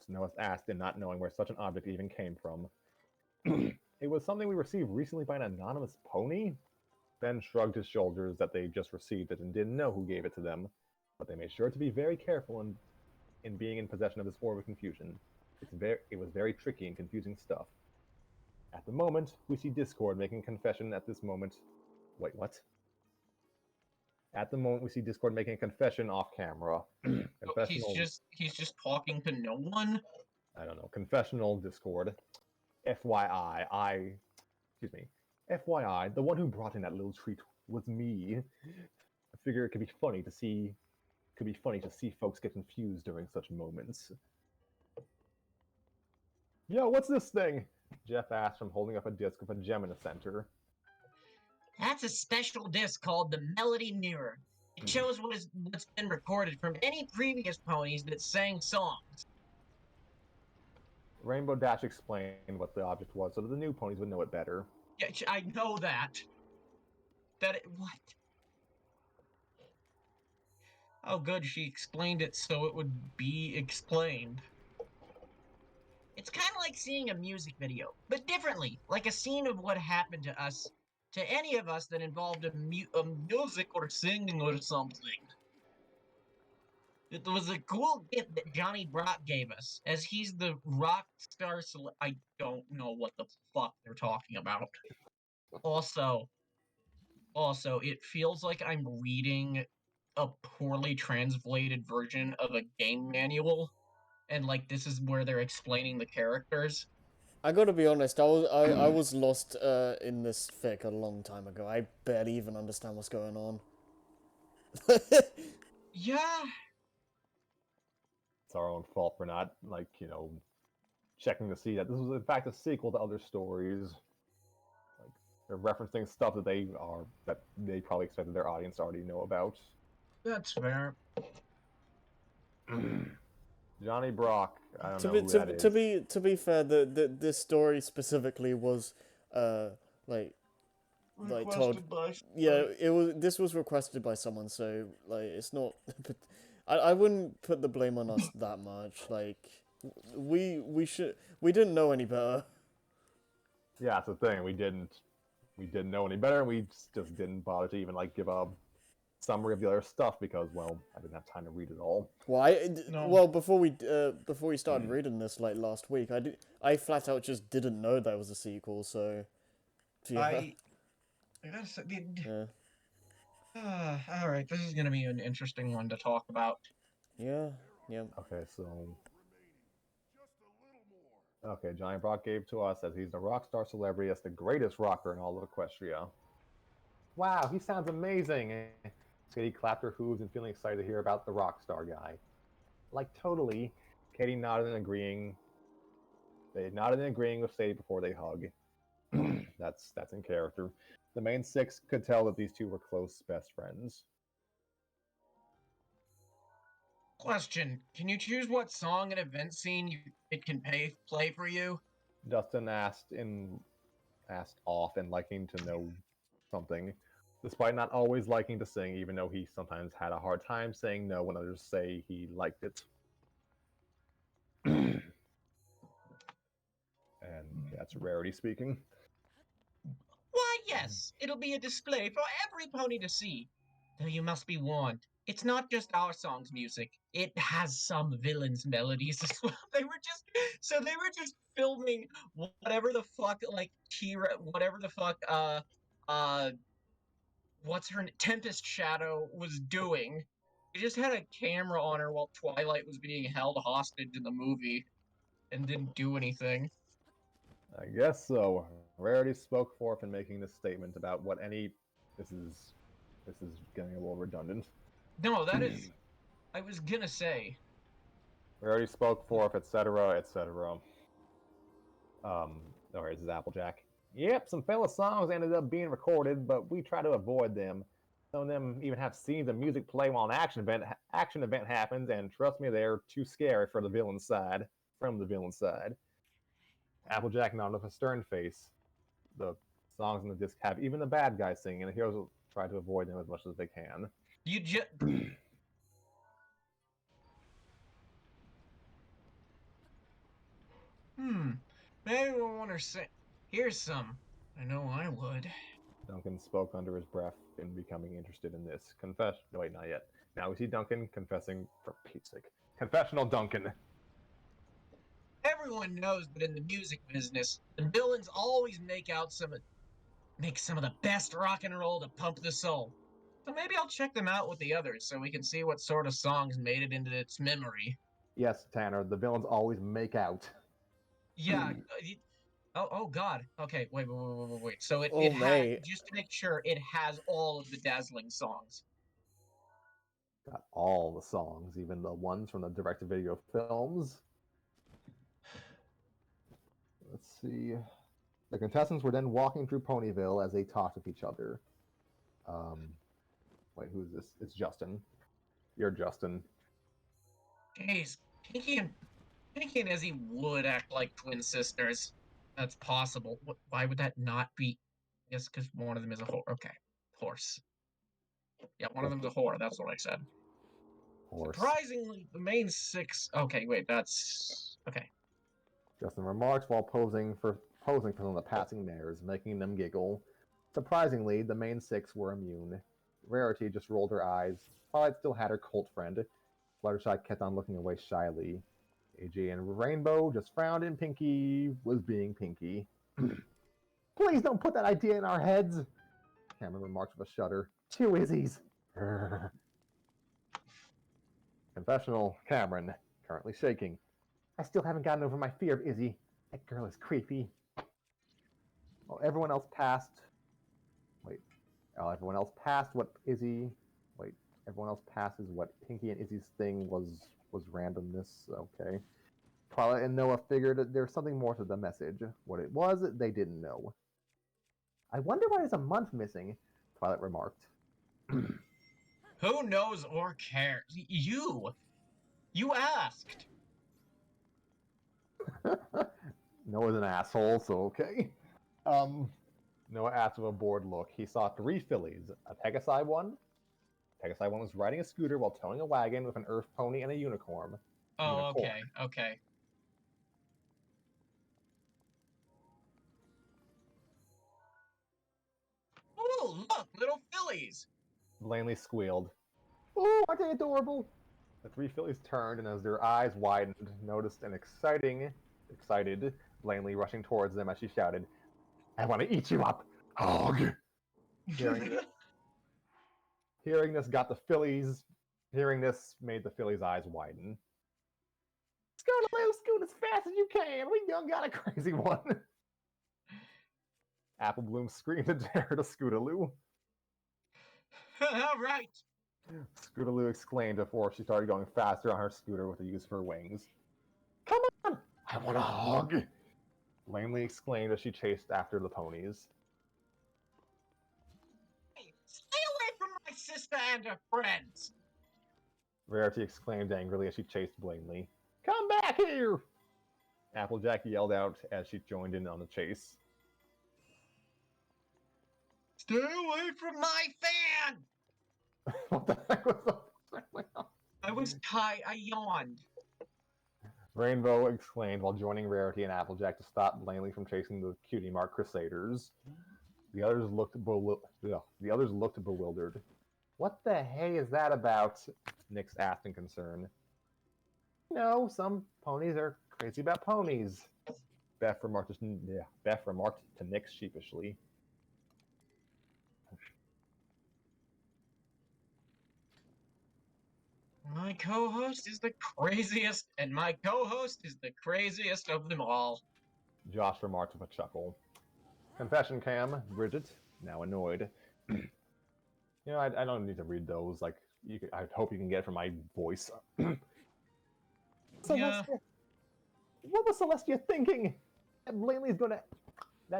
C: Noah asked, and not knowing where such an object even came from. It was something we received recently by an anonymous pony? Ben shrugged his shoulders that they just received it and didn't know who gave it to them, but they made sure to be very careful in being in possession of this orb of confusion. It was very tricky and confusing stuff. At the moment, we see Discord making confession at this moment. Wait, what? At the moment, we see Discord making a confession off camera.
A: He's just talking to no one?
C: I don't know. Confessional Discord. FYI, FYI, the one who brought in that little treat was me. I figure it could be funny to see folks get confused during such moments. Yo, what's this thing? Jeff asked from holding up a disc with a gem in the center.
A: That's a special disc called the Melody Mirror. It shows what's been recorded from any previous ponies that sang songs.
C: Rainbow Dash explained what the object was so that the new ponies would know it better.
A: Yeah, I know that. What? Oh, good, she explained it so it would be explained. It's kind of like seeing a music video, but differently, like a scene of what happened to us, to any of us that involved a music or singing or something. It was a cool gift that Johnny Brock gave us, as he's the rock star. I don't know what the fuck they're talking about. Also, it feels like I'm reading a poorly translated version of a game manual, and like this is where they're explaining the characters.
B: I gotta be honest, I was lost in this fic a long time ago. I barely even understand what's going on.
A: Yeah.
C: It's our own fault for not, checking to see that this was in fact a sequel to other stories. Like, they're referencing stuff that they probably expected their audience to already know about.
A: That's fair.
C: Johnny Brock, I don't know who that is.
B: To be fair, this story specifically was
A: Requested by
B: this was requested by someone, so like it's not I wouldn't put the blame on us that much. Like we didn't know any better.
C: Yeah, that's the thing. We didn't know any better, and we just didn't bother to even give a summary of the other stuff because, well, I didn't have time to read it all.
B: Well, before we started reading this last week, I flat out just didn't know there was a sequel. So yeah.
A: I gotta say, all right, this is gonna be an interesting one to talk about.
B: Yeah.
C: Okay, so. Okay, Johnny Brock gave to us as he's a rock star celebrity, as the greatest rocker in all of Equestria. Wow, he sounds amazing. Katie clapped her hooves and feeling excited to hear about the rock star guy. Like, totally. Katie nodded and agreeing. They nodded and agreeing with Sadie before they hug. That's in character. The main six could tell that these two were close best friends.
A: Question: can you choose what song and event scene it can play for you?
C: Dustin asked off and liking to know something. despite not always liking to sing, even though he sometimes had a hard time saying no when others say he liked it. And that's Rarity speaking.
A: Why, yes, it'll be a display for every pony to see. Though you must be warned, it's not just our song's music. It has some villains' melodies as well. They were just filming whatever the fuck, like Kira, whatever the fuck, uh, what's her Tempest Shadow was doing. They just had a camera on her while Twilight was being held hostage in the movie, and didn't do anything.
C: I guess so. Rarity spoke forth in making this statement about what any. This is getting a little redundant.
A: No, that is. I was gonna say.
C: Rarity spoke forth, etc., etc. Alright, this is Applejack. Yep, some fella songs ended up being recorded, but we try to avoid them. Some of them even have scenes of music play while an action event happens, and trust me, they're too scary for the villain's side. From the villain's side. Applejack nodded with a stern face. The songs in the disc have even the bad guys singing, and the heroes will try to avoid them as much as they can.
A: You just. Maybe we'll want to say. Here's some. I know I would.
C: Duncan spoke under his breath in becoming interested in this. No, wait, not yet. Now we see Duncan confessing, for Pete's sake. Confessional Duncan.
A: Everyone knows that in the music business, the villains always make some of the best rock and roll to pump the soul. So maybe I'll check them out with the others so we can see what sort of songs made it into its memory.
C: Yes, Tanner, the villains always make out.
A: Yeah. Oh God. Okay. Wait. So it
B: Oh,
A: had,
B: mate.
A: just to make sure, it has all of the Dazzling songs.
C: Got all the songs, even the ones from the direct-to-video films. Let's see. The contestants were then walking through Ponyville as they talked with each other. Wait, who's this? It's Justin. You're Justin.
A: Jeez, Pinky and Izzy would act like twin sisters. That's possible. Why would that not be? I guess because one of them is a horse. Okay, horse. Yeah, one of them's a whore. That's what I said.
C: Horse.
A: Surprisingly, the main six. Okay, wait, that's okay.
C: Justin remarked while posing for some of the passing mares, making them giggle. Surprisingly, the main six were immune. Rarity just rolled her eyes. Twilight still had her cult friend. Fluttershy kept on looking away shyly. AJ and Rainbow just frowned, and Pinky was being Pinky. Please don't put that idea in our heads, Cameron remarked with a shudder. Two Izzies. Confessional, Cameron, currently shaking. I still haven't gotten over my fear of Izzy. That girl is creepy. While everyone else passed. Everyone else passed what Izzy. Everyone else passes what Pinky and Izzy's thing was randomness. Okay. Twilight and Noah figured that there's something more to the message. What it was, they didn't know. I wonder why there's a month missing, Twilight remarked.
A: Who knows or cares? You asked.
C: Noah's an asshole, so okay. Noah asked with a bored look. He saw three fillies, a Pegasi one. Pegasi one was riding a scooter while towing a wagon with an earth pony and a unicorn.
A: Oh, okay. Oh, look, little fillies.
C: Blanley squealed. Oh, aren't they adorable? The three fillies turned, and as their eyes widened, noticed an excited Blanley rushing towards them as she shouted, I want to eat you up! Hog! Hearing this made the fillies' eyes widen. Scootaloo, scoot as fast as you can! We done got a crazy one! Apple Bloom screamed in terror to Scootaloo.
A: All right.
C: Scootaloo exclaimed before she started going faster on her scooter with the use of her wings. Come on! I want a hug! Langley exclaimed as she chased after the ponies.
A: Hey, stay away from my sister and her friends.
C: Rarity exclaimed angrily as she chased Blanley. Come back here! Applejack yelled out as she joined in on the chase.
A: Stay away from my fan!
C: What the heck was that?
A: I was tired. I yawned.
C: Rainbow exclaimed while joining Rarity and Applejack to stop Blanley from chasing the Cutie Mark Crusaders. The others looked bewildered. What the hey is that about? Nyx asked in concern. You know, some ponies are crazy about ponies. Beth remarked to Nyx sheepishly.
A: My co-host is the craziest, and my co-host is the craziest of them all.
C: Josh remarked with a chuckle. Confession cam, Bridget, now annoyed. You know, I don't need to read those. Like, I hope you can get it from my voice.
A: Yeah.
C: Celestia, what was Celestia thinking? That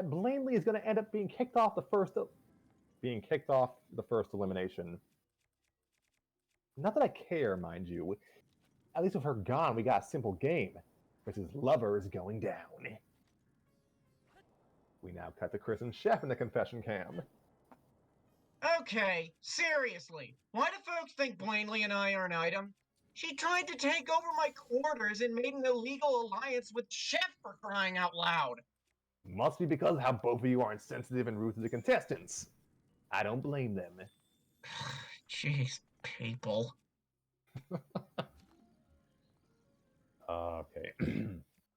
C: Blanley is gonna end up being kicked off the first elimination. Not that I care, mind you. At least with her gone, we got a simple game, which is lovers going down. We now cut to Chris and Chef in the confession cam.
A: Okay, seriously, why do folks think Blanley and I are an item? She tried to take over my quarters and made an illegal alliance with Chef, for crying out loud.
C: Must be because of how both of you are insensitive and rude to the contestants. I don't blame them.
A: Jeez, people.
C: Okay.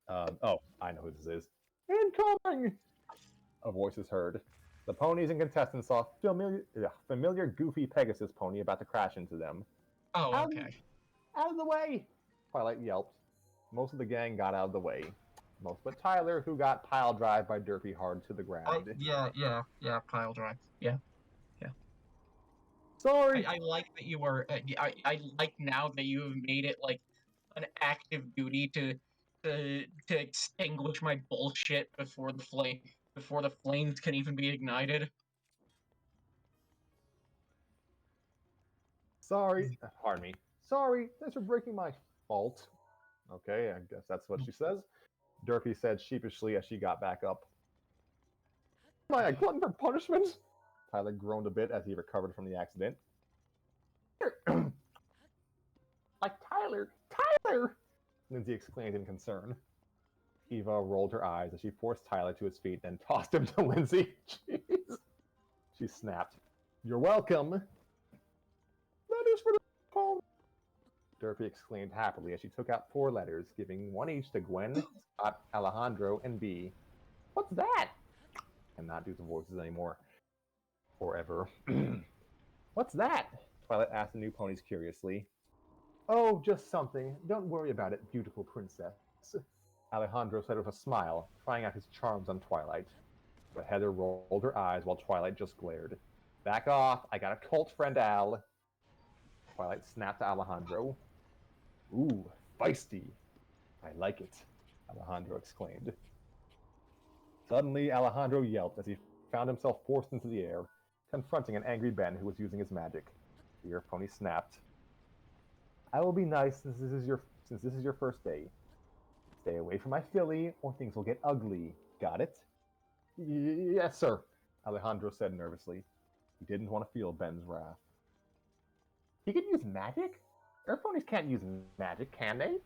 C: Oh, I know who this is. Incoming! A voice is heard. The ponies and contestants saw familiar goofy Pegasus pony about to crash into them.
A: Oh, okay.
C: Out of the way! Twilight yelped. Most of the gang got out of the way. Most but Tyler, who got pile drive by Derpy hard to the ground.
A: Yeah, pile drive. Yeah.
C: Sorry!
A: I like that you are. I like now that you have made it like an active duty to extinguish my bullshit before the flames can even be ignited.
C: Sorry. Pardon me. Sorry, thanks for breaking my fault. Okay, I guess that's what she says. Derpy said sheepishly as she got back up. Am I a glutton for punishment? Tyler groaned a bit as he recovered from the accident. Like Tyler! Lindsay exclaimed in concern. Eva rolled her eyes as she forced Tyler to his feet, then tossed him to Lindsay. Jeez. She snapped. You're welcome. Letters for the poem. Derpy exclaimed happily as she took out 4 letters, giving one each to Gwen, Scott, Alejandro, and B. What's that? I cannot do the voices anymore. Forever. What's that? Twilight asked the new ponies curiously. Oh, just something. Don't worry about it, beautiful princess. Alejandro said with a smile, trying out his charms on Twilight. But Heather rolled her eyes while Twilight just glared. Back off, I got a cult friend, Al. Twilight snapped to Alejandro. Ooh, feisty. I like it, Alejandro exclaimed. Suddenly, Alejandro yelped as he found himself forced into the air, confronting an angry Ben who was using his magic. The Earth Pony snapped. I will be nice since this is your first day. Stay away from my filly, or things will get ugly. Got it? Yes, sir, Alejandro said nervously. He didn't want to feel Ben's wrath. He can use magic? Earth Ponies can't use magic, can they?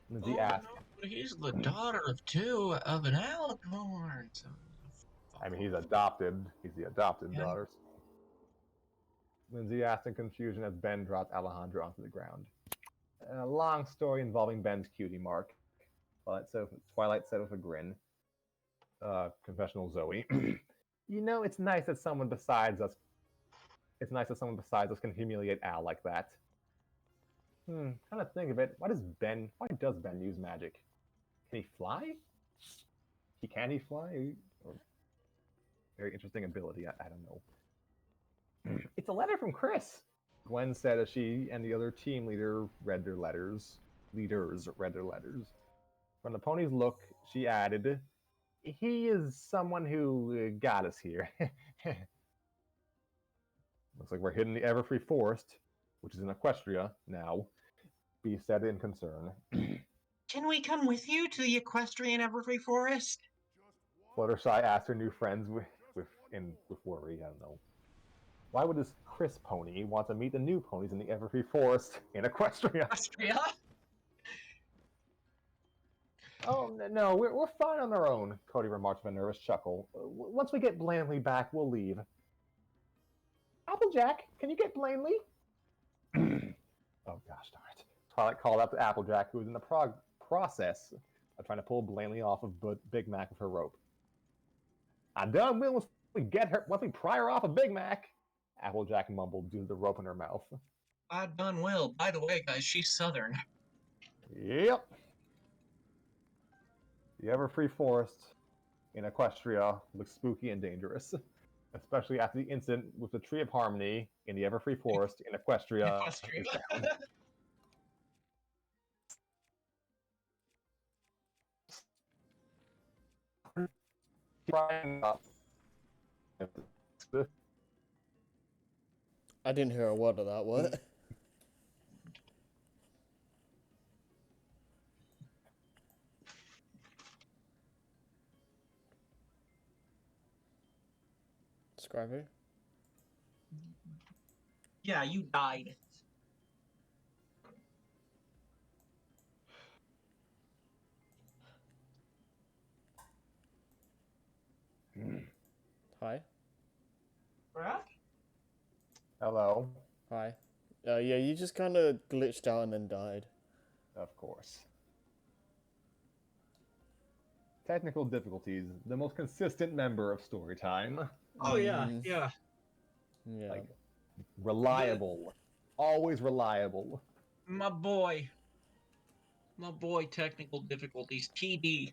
C: Lindsay asked.
A: No, but he's the daughter of an alicorn. So...
C: I mean, he's adopted. He's the adopted daughter. Lindsay asked in confusion as Ben dropped Alejandro onto the ground. A long story involving Ben's cutie mark. Twilight said with a grin. Confessional Zoe. You know, it's nice that someone besides us can humiliate Al like that. Kind of think of it. Why does Ben use magic? Can he fly? Can he fly? Or, very interesting ability. I don't know. It's a letter from Chris, Gwen said as she and the other team leader read their letters. From the pony's look, she added, he is someone who got us here. Looks like we're hidden in the Everfree Forest, which is in Equestria now, B said in concern.
A: Can we come with you to the Equestrian Everfree Forest?
C: Fluttershy asked her new friends with with worry. I don't know. Why would this Chris pony want to meet the new ponies in the Everfree Forest in Equestria?
A: Equestria?
C: Oh, no, we're fine on our own, Cody remarked with a nervous chuckle. Once we get Blandley back, we'll leave. Applejack, can you get Blandley? Oh, gosh darn it. Twilight called out to Applejack, who was in the process of trying to pull Blandley off of Big Mac with her rope. I done will once we pry her off of Big Mac, Applejack mumbled due to the rope in her mouth.
A: I done will. By the way, guys, she's Southern.
C: Yep. The Everfree Forest in Equestria looks spooky and dangerous, especially after the incident with the Tree of Harmony in the Everfree Forest in Equestria.
A: Equestria.
B: I didn't hear a word of that. What? Scrappy?
A: Yeah, you died.
B: Hi?
A: What?
C: Hello.
B: Hi. Yeah, you just kind of glitched out and then died.
C: Of course. Technical difficulties, the most consistent member of Storytime.
A: Oh, yeah, yeah.
B: Yeah.
C: Like, reliable. Always reliable.
A: My boy. My boy, technical difficulties. TD.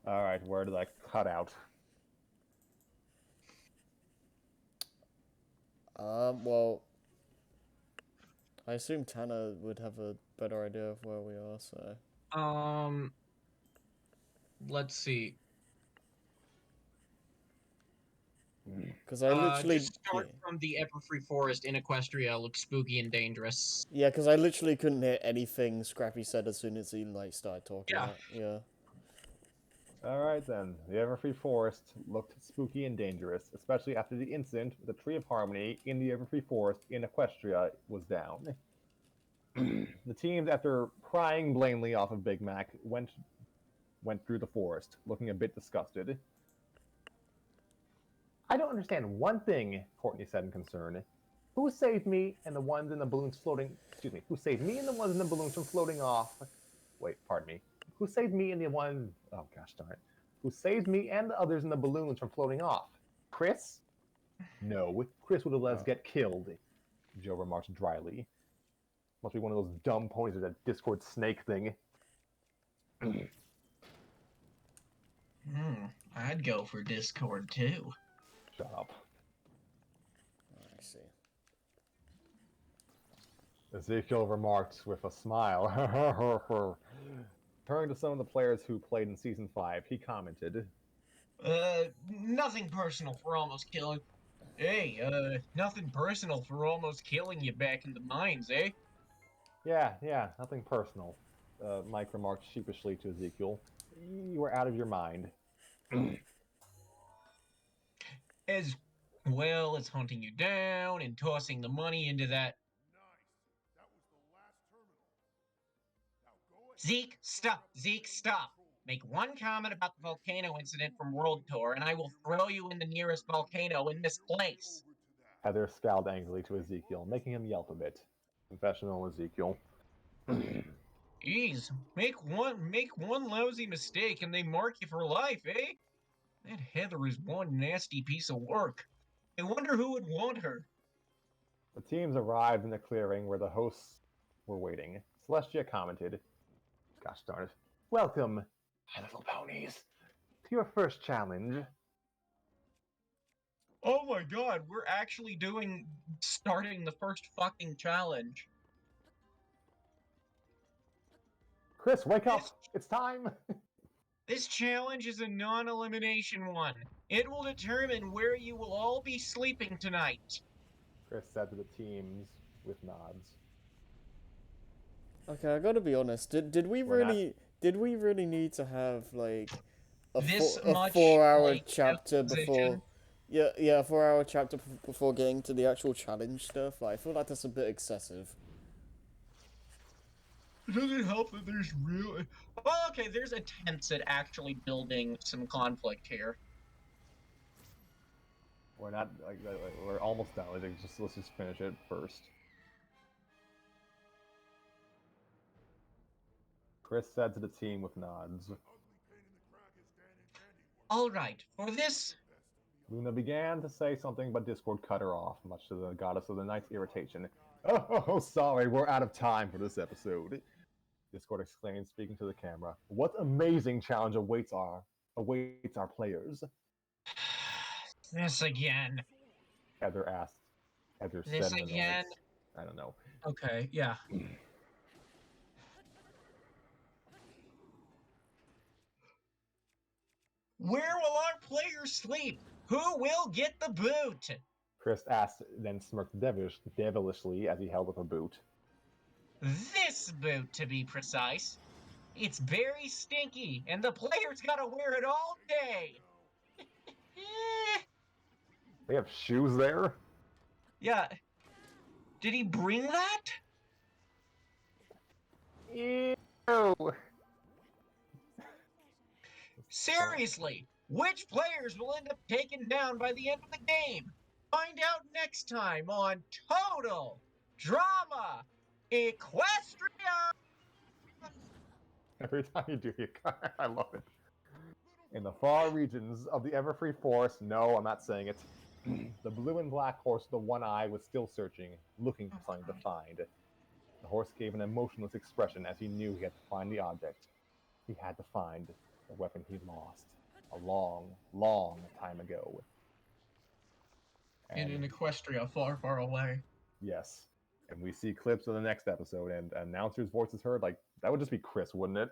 C: Alright, where did I cut out?
B: Well, I assume Tanner would have a better idea of where we are, so...
A: Let's see.
B: Because I literally...
A: Just start from the Everfree Forest in Equestria. Looks spooky and dangerous.
B: Yeah, because I literally couldn't hear anything Scrappy said as soon as he, like, started talking.
A: Yeah.
B: Yeah.
C: Alright then, the Everfree Forest looked spooky and dangerous, especially after the incident with the Tree of Harmony in the Everfree Forest in Equestria was down. The teams, after prying Blaney off of Big Mac, went through the forest, looking a bit disgusted. I don't understand one thing, Courtney said in concern. Who saved me and the ones in the balloons floating... Excuse me, who saved me and the ones in the balloons from floating off... Wait, pardon me. Who saved me and the one... Oh, gosh darn it. Who saved me and the others in the balloons from floating off? Chris? No, Chris would have let us get killed, Joe remarked dryly. Must be one of those dumb ponies or that Discord snake thing.
A: I'd go for Discord, too.
C: Shut up.
B: I see.
C: Ezekiel remarked with a smile. Turning to some of the players who played in Season 5, he commented,
A: Nothing personal for almost killing... Hey, nothing personal for almost killing you back in the mines, eh?
C: Yeah, nothing personal. Mike remarked sheepishly to Ezekiel. You were out of your mind.
A: As well as hunting you down and tossing the money into that...
D: Nice. That was the last terminal. Now go ahead.
A: Zeke, stop! Zeke, stop! Make one comment about the volcano incident from World Tour, and I will throw you in the nearest volcano in this place.
C: Heather scowled angrily to Ezekiel, making him yelp a bit. Confessional Ezekiel.
A: Jeez, make one lousy mistake and they mark you for life, eh? That Heather is one nasty piece of work. I wonder who would want her.
C: The teams arrived in the clearing where the hosts were waiting. Celestia commented, gosh darn it. Welcome, my little ponies, to your first challenge.
A: Oh my god, we're actually starting the first fucking challenge.
C: Chris, wake up! It's time!
A: This challenge is a non-elimination one. It will determine where you will all be sleeping tonight.
C: Chris said to the teams with nods.
B: Okay, I gotta be honest. Did we really did we really need to have like
A: This
B: a
A: much
B: 4 hour
A: like
B: chapter before?
A: exposition.
B: Yeah, a 4 hour chapter before getting to the actual challenge stuff. Like, I feel like that's a bit excessive.
A: Does it help that there's really? Well, okay, there's attempts at actually building some conflict here.
C: We're not we're almost done. Let's just finish it first. Chris said to the team with nods.
A: All right, for this.
C: Luna began to say something, but Discord cut her off, much to the goddess of the night's irritation. Oh, sorry, we're out of time for this episode. Discord exclaimed, speaking to the camera. What amazing challenge awaits our players?
A: This again.
C: Heather asked. Heather
A: This
C: said in
A: again.
C: annoyance. I don't know.
A: Okay, yeah. Where will our players sleep? Who will get the boot?
C: Chris asked, then smirked devilishly as he held up a boot.
A: This boot, to be precise. It's very stinky, and the players gotta wear it all day.
C: They have shoes there?
A: Yeah. Did he bring that?
C: Ew.
A: Seriously, which players will end up taken down by the end of the game? Find out next time on Total Drama Equestria!
C: Every time you do, I love it. In the far regions of the Everfree Forest, no, I'm not saying it. The blue and black horse with the one eye was still searching, looking for something to find. The horse gave an emotionless expression as he knew he had to find the object. He had to find the weapon he lost a long, long time ago.
A: And in Equestria, far, far away.
C: Yes. And we see clips of the next episode, and an announcer's voice is heard. Like, that would just be Chris, wouldn't it?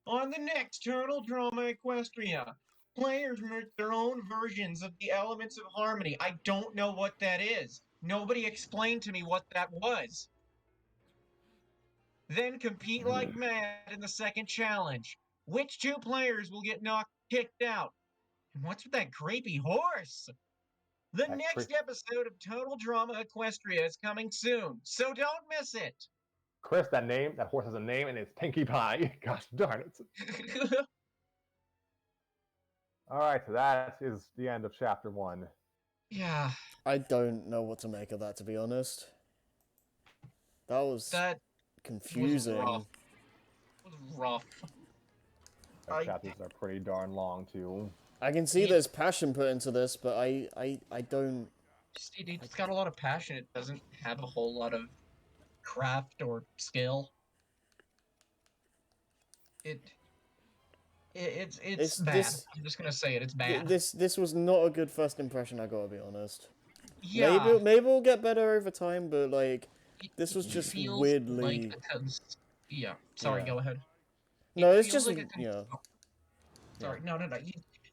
A: On the next Turtle Drama Equestria, players make their own versions of the elements of harmony. I don't know what that is. Nobody explained to me what that was. Then compete like mad in the second challenge. Which two players will get kicked out? And what's with that grapey horse? The next episode of Total Drama Equestria is coming soon, so don't miss it.
C: Chris, that horse has a name, and it's Pinkie Pie. Gosh darn it. All right, so that is the end of chapter 1.
A: Yeah.
B: I don't know what to make of that, to be honest. That was confusing.
A: Was rough.
C: Chapters are pretty darn long, too.
B: I can see there's passion put into this, but I don't...
A: It's got a lot of passion. It doesn't have a whole lot of craft or skill. It's bad. I'm just gonna say it. It's bad.
B: This was not a good first impression. I gotta be honest.
A: Yeah.
B: Maybe we'll get better over time, but like this was just weirdly.
A: Like yeah. Sorry.
B: Yeah.
A: Go ahead.
B: No, it's
A: feels
B: just
A: like
B: yeah.
A: Sorry. No.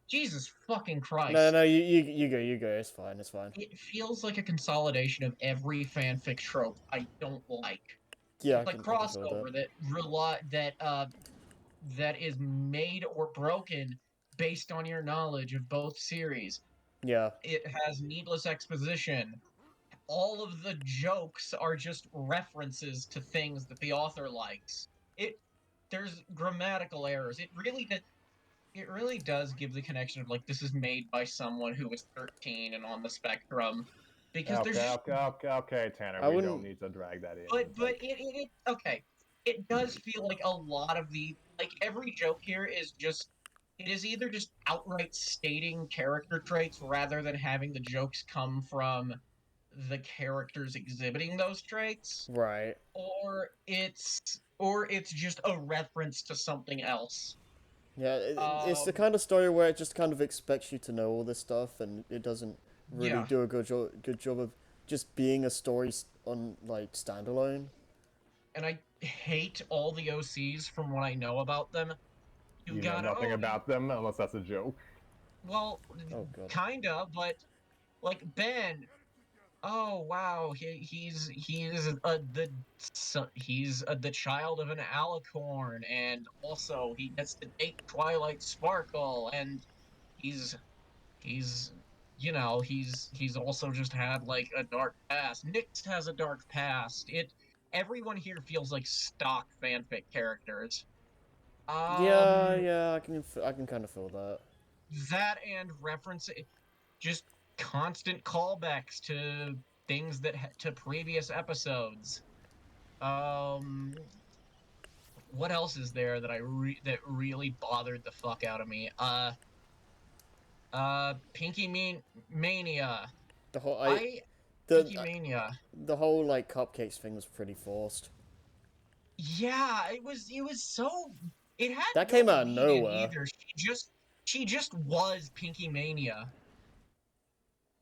A: Jesus fucking Christ.
B: No. You go. It's fine. It's fine.
A: It feels like a consolidation of every fanfic trope I don't like.
B: Yeah.
A: Like crossover that is made or broken based on your knowledge of both series.
B: Yeah.
A: It has needless exposition. All of the jokes are just references to things that the author likes. There's grammatical errors. It really does give the connection of like this is made by someone who was 13 and on the spectrum. Because
C: okay, Tanner. We don't need to drag that in.
A: But it does feel like a lot of every joke here is either just outright stating character traits rather than having the jokes come from the characters exhibiting those traits.
B: Right.
A: Or it's just a reference to something else.
B: Yeah, it's the kind of story where it just kind of expects you to know all this stuff, and it doesn't really do a good job of just being a story on like standalone.
A: And I hate all the OCs from what I know about them.
C: You know nothing about them unless that's a joke.
A: Well, kinda, but like Ben, Oh wow, he's the child of an alicorn, and also he gets to date Twilight Sparkle, and he's he's he's also just had like a dark past. Nyx has a dark past. Everyone here feels like stock fanfic characters.
B: Yeah,
A: Um,
B: yeah, I can kind of feel that.
A: that and just constant callbacks to things to previous episodes. Um, what else is there that that really bothered the fuck out of me? Pinky Mania.
B: The whole
A: I
B: the
A: Pinky Mania.
B: the whole like cupcakes thing was pretty forced.
A: Yeah, it was so it had
B: That came
A: no
B: out of
A: lead in
B: nowhere.
A: either. She just was Pinky Mania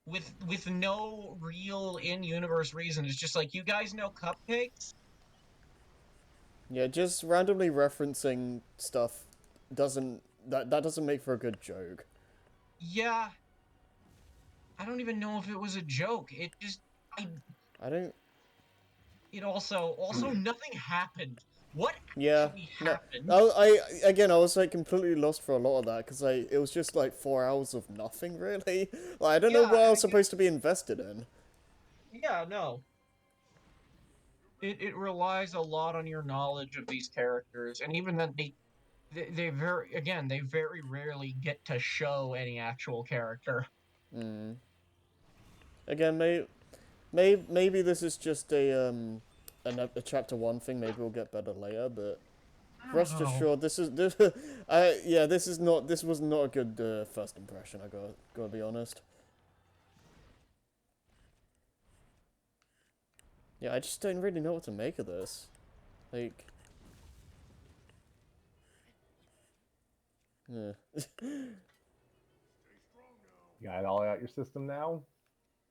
A: with no real in-universe reason. It's just like, you guys know cupcakes?
B: Yeah, just randomly referencing stuff that doesn't make for a good joke.
A: Yeah, I don't even know if it was a joke. I
B: I don't.
A: it also nothing happened. What
B: Yeah,
A: actually
B: no.
A: happened?
B: Again, I was like completely lost for a lot of that because it was just like 4 hours of nothing really. Like I don't know
A: Yeah,
B: what I
A: and
B: was supposed to be invested in.
A: yeah, no. It relies a lot on your knowledge of these characters, and even then they very rarely get to show any actual character.
B: Mm. Again, maybe this is just a chapter one thing. Maybe we'll get better later, but
A: I don't
B: rest
A: know.
B: assured, this yeah, this was not a good first impression. I gotta be honest. Yeah, I just don't really know what to make of this. Like, yeah.
C: You got it all out your system now?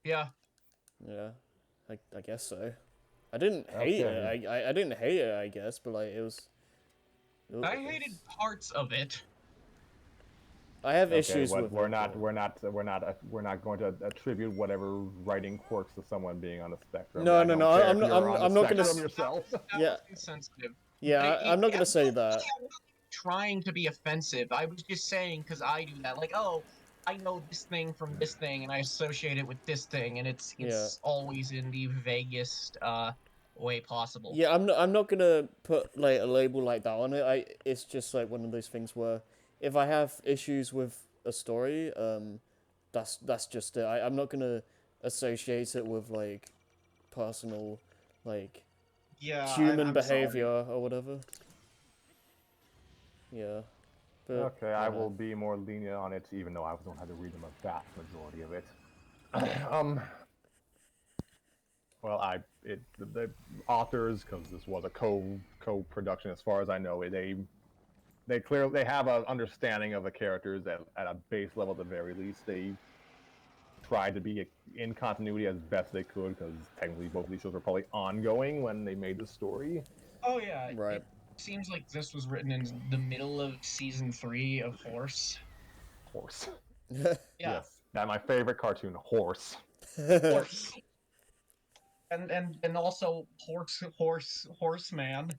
A: Yeah,
B: Yeah, I guess so. I didn't hate
C: Okay.
B: it. I didn't hate it. I guess, but like it was.
A: I hated parts of it.
B: I have
C: Okay,
B: issues
C: what
B: with it. But...
C: we're not going to attribute whatever writing quirks to someone being on the spectrum.
B: No,
C: I
B: no,
C: don't
B: no.
C: care
B: I'm
C: if
B: not.
C: you're on the
B: I'm not gonna.
C: spectrum yourself.
A: That
B: Yeah,
A: was insensitive.
B: yeah. I'm not gonna say that.
A: I'm not trying to be offensive. I was just saying because I do that. Like, oh, I know this thing from this thing, and I associate it with this thing, and it's
B: Yeah.
A: it's always in the vaguest way possible.
B: Yeah, I'm not gonna put like a label like that on it. It's just like one of those things where if I have issues with a story, that's just it. I'm not gonna associate it with like personal, like
A: Yeah,
B: human
A: I'm sorry.
B: behavior or whatever. Yeah, but
C: Okay, I will
B: whatever.
C: be more lenient on it, even though I don't have to read them a vast majority of it. um, well, the authors, because this was a co-production, as far as I know, they have an understanding of the characters at a base level at the very least. They tried to be in continuity as best they could, because technically both of these shows were probably ongoing when they made the story.
A: Oh yeah,
B: Right.
A: it seems like this was written in the middle of season 3 of Horse.
C: Horse.
A: Yeah,
C: Yes, that's my favorite cartoon, Horse.
A: Horse, and also Horseman.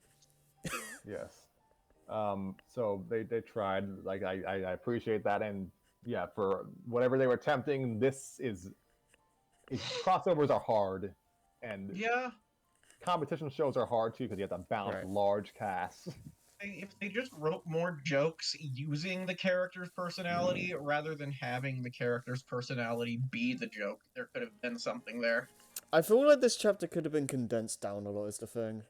C: Yes. So they tried. Like I appreciate that, and yeah, for whatever they were attempting, crossovers are hard, and
A: Yeah,
C: competition shows are hard too because you have to balance
B: Right.
C: large casts.
A: if they just wrote more jokes using the character's personality rather than having the character's personality be the joke, there could have been something there.
B: I feel like this chapter could have been condensed down a lot. Is the thing.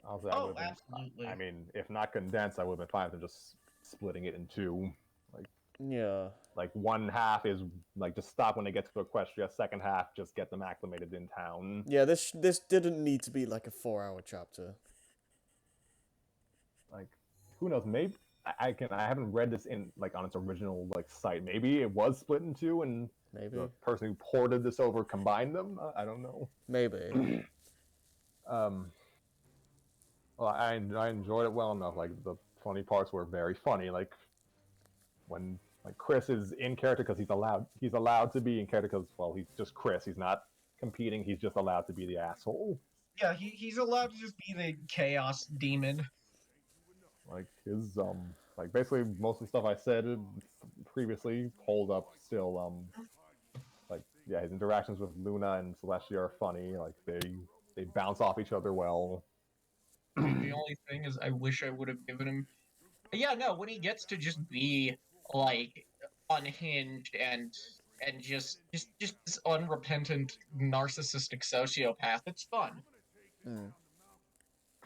C: Also, I would
A: Oh,
C: have been.
A: absolutely.
C: I mean, if not condensed, I would have been fine with them just splitting it in two. Like
B: Yeah.
C: like one half is like just stop when they get to Equestria. Second half, just get them acclimated in town.
B: Yeah. This didn't need to be like a 4 hour chapter.
C: Like who knows, maybe I haven't read this in like on its original like site. Maybe it was split in two and
B: Maybe.
C: the person who ported this over combined them. I don't know.
B: Maybe.
C: um well, I enjoyed it well enough. Like the funny parts were very funny, like when like Chris is in character because he's allowed to be in character because, well, he's just Chris. He's not competing. He's just allowed to be the asshole.
A: Yeah, he's allowed to just be the chaos demon.
C: Like his like basically most of the stuff I said previously hold up still. Like yeah, his interactions with Luna and Celestia are funny. Like they bounce off each other well.
A: The only thing is, I wish I would have given him. Yeah, no, when he gets to just be like unhinged and just this unrepentant narcissistic sociopath, it's fun.
B: Mm.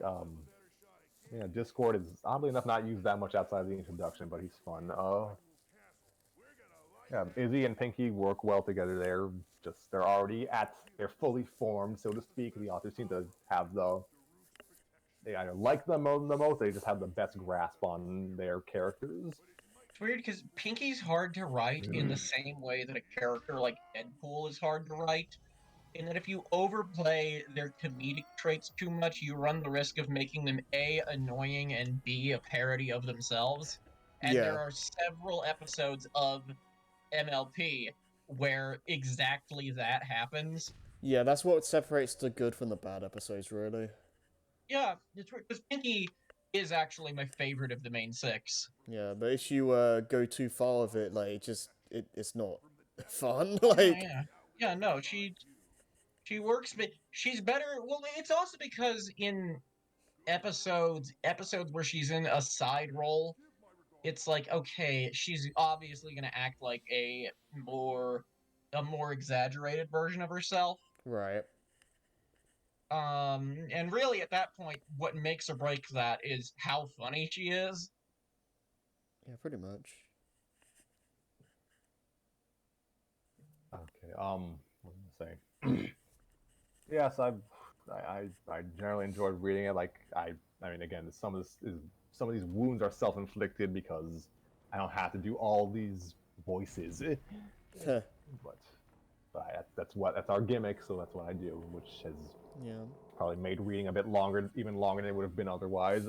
C: Um, yeah, Discord is oddly enough not used that much outside of the introduction, but he's fun. Yeah, Izzy and Pinky work well together. They're fully formed, so to speak. The authors seem to have they either like them the most, they just have the best grasp on their characters.
A: It's weird because Pinky's hard to write in the same way that a character like Deadpool is hard to write. In that if you overplay their comedic traits too much, you run the risk of making them A, annoying, and B, a parody of themselves. And
B: Yeah.
A: there are several episodes of MLP where exactly that happens.
B: Yeah, that's what separates the good from the bad episodes, really.
A: Yeah, it's weird because Pinky is actually my favorite of the main six.
B: Yeah, but if you go too far with it, like it's not fun.
A: Yeah,
B: Like
A: yeah, yeah. No, she works, but she's better. Well, it's also because in episodes where she's in a side role, it's like okay, she's obviously going to act like a more exaggerated version of herself.
B: right.
A: And really at that point, what makes or breaks that is how funny she is.
B: Yeah, pretty much.
C: Okay. What was I saying? Yes, I generally enjoyed reading it. Like I mean, again, some of these wounds are self-inflicted because I don't have to do all these voices.
B: Heh,
C: But that's our gimmick, so that's what I do, which has
B: yeah.
C: probably made reading a bit longer, even longer than it would have been otherwise.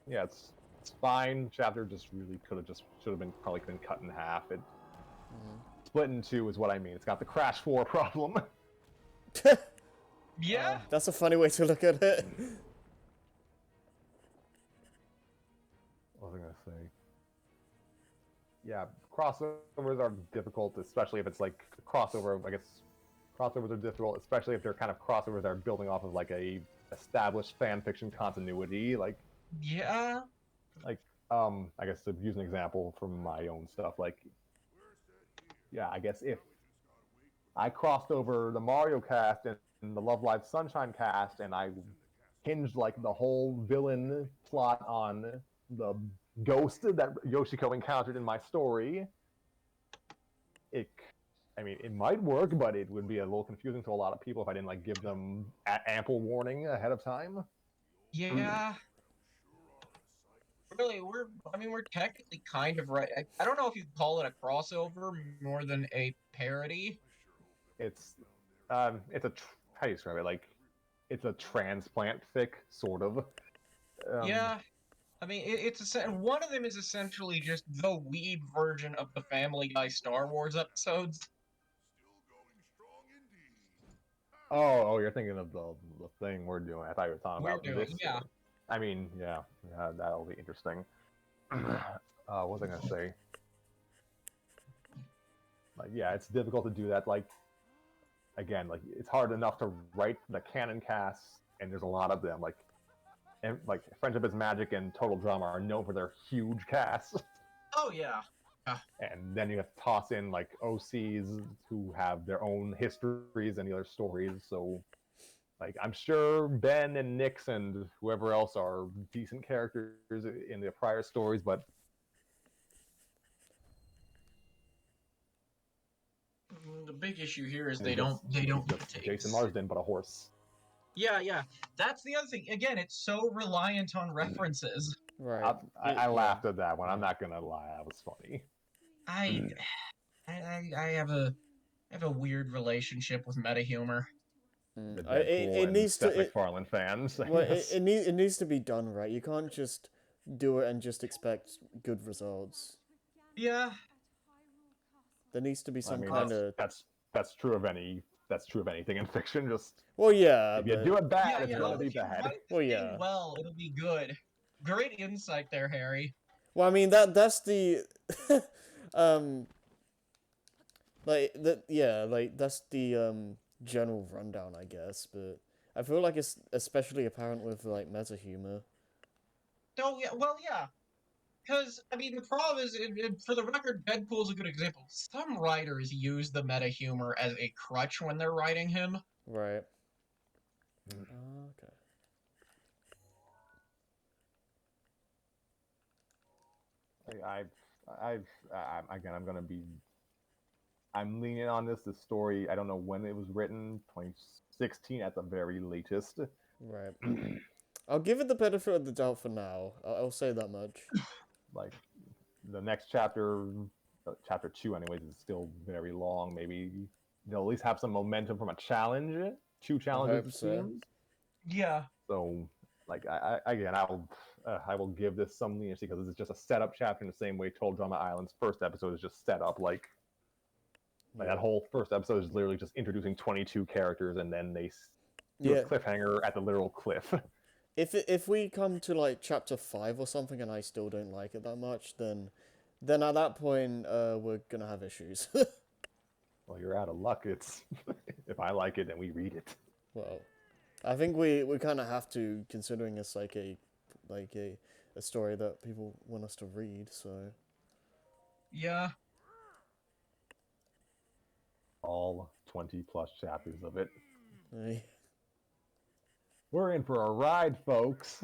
C: Yeah, it's fine. Chapter just really should have been probably been cut in half. It split in two is what I mean. It's got the Crash 4 problem.
A: Yeah,
B: That's a funny way to look at it.
C: What was I gonna say? Yeah, crossovers are difficult, especially if it's like crossover. I guess crossovers are difficult, especially if they're kind of crossovers that are building off of like a established fan fiction continuity.
A: yeah.
C: Like I guess to use an example from my own stuff, like yeah, I guess if I crossed over the Mario cast and the Love Live Sunshine cast, and I hinged like the whole villain plot on the ghost that Yoshiko encountered in my story. I mean, it might work, but it would be a little confusing to a lot of people if I didn't like give them ample warning ahead of time.
A: Yeah. Really, we're technically kind of right. I don't know if you'd call it a crossover more than a parody.
C: It's how do you describe it? Like, it's a transplant fic, sort of.
A: Yeah. I mean, one of them is essentially just the weeb version of the Family Guy Star Wars episodes.
C: Oh, you're thinking of the thing we're doing. I thought you were talking
A: We're
C: about
A: doing,
C: this.
A: yeah.
C: I mean, yeah, that'll be interesting. What was I gonna say? Like, yeah, it's difficult to do that. Like, again, like it's hard enough to write the canon casts, and there's a lot of them. Like Friendship is Magic and Total Drama are known for their huge casts.
A: Oh yeah.
C: And then you have to toss in like OCs who have their own histories and the other stories. So, like, I'm sure Ben and Nix and whoever else are decent characters in the prior stories, but
A: The big issue here is they
C: just-
A: don't
C: just
A: take
C: Jason Marsden, but a horse.
A: Yeah. That's the other thing. Again, it's so reliant on references.
B: Right.
C: I laughed at that one. I'm not gonna lie, that was funny.
A: I I have a weird relationship with meta humor.
C: The
B: It
C: Deadpool and
B: needs
C: Seth
B: to.
C: MacFarlane fans.
B: Well,
C: Yes.
B: it needs to be done right. You can't just do it and just expect good results.
A: Yeah.
B: There needs to be
C: I
B: some
C: mean,
B: kind of.
C: that's true of any that's true of anything in fiction. Just
B: Well, yeah,
C: if you
B: but
C: do it bad,
A: Yeah,
C: it's
A: you
C: gonna
A: know,
C: be
A: if you
C: bad.
A: write the
B: Well,
A: thing
B: yeah.
A: well, it'll be good. Great insight there, Harry.
B: well, I mean that's the um like that's the general rundown, I guess. But I feel like it's especially apparent with like meta humor.
A: So yeah, well, yeah, because I mean, the problem is, for the record, Deadpool's a good example. Some writers use the meta humor as a crutch when they're writing him.
B: Right.
C: Mm.
B: Okay.
C: Again, I'm leaning on this. The story, I don't know when it was written, 2016 at the very latest.
B: Right. I'll give it the benefit of the doubt for now. I'll say that much.
C: Like the next chapter, chapter 2, anyways, is still very long. Maybe they'll at least have some momentum from a challenge. 2 challenges,
B: hope
C: it
B: so.
C: seems.
A: Yeah,
C: So, like, I will give this some leniency because this is just a setup chapter in the same way Total Drama Island's first episode is just set up. Like
B: Yeah.
C: that whole first episode is literally just introducing 22 characters, and then they do
B: Yeah.
C: a cliffhanger at the literal cliff.
B: If we come to like chapter 5 or something and I still don't like it that much, then at that point we're gonna have issues.
C: Well, you're out of luck. It's if I like it, then we read it.
B: Well, I think we kind of have to, considering it's like a story that people want us to read. So
A: yeah.
C: All 20 plus chapters of it.
B: eh,
C: We're in for a ride, folks.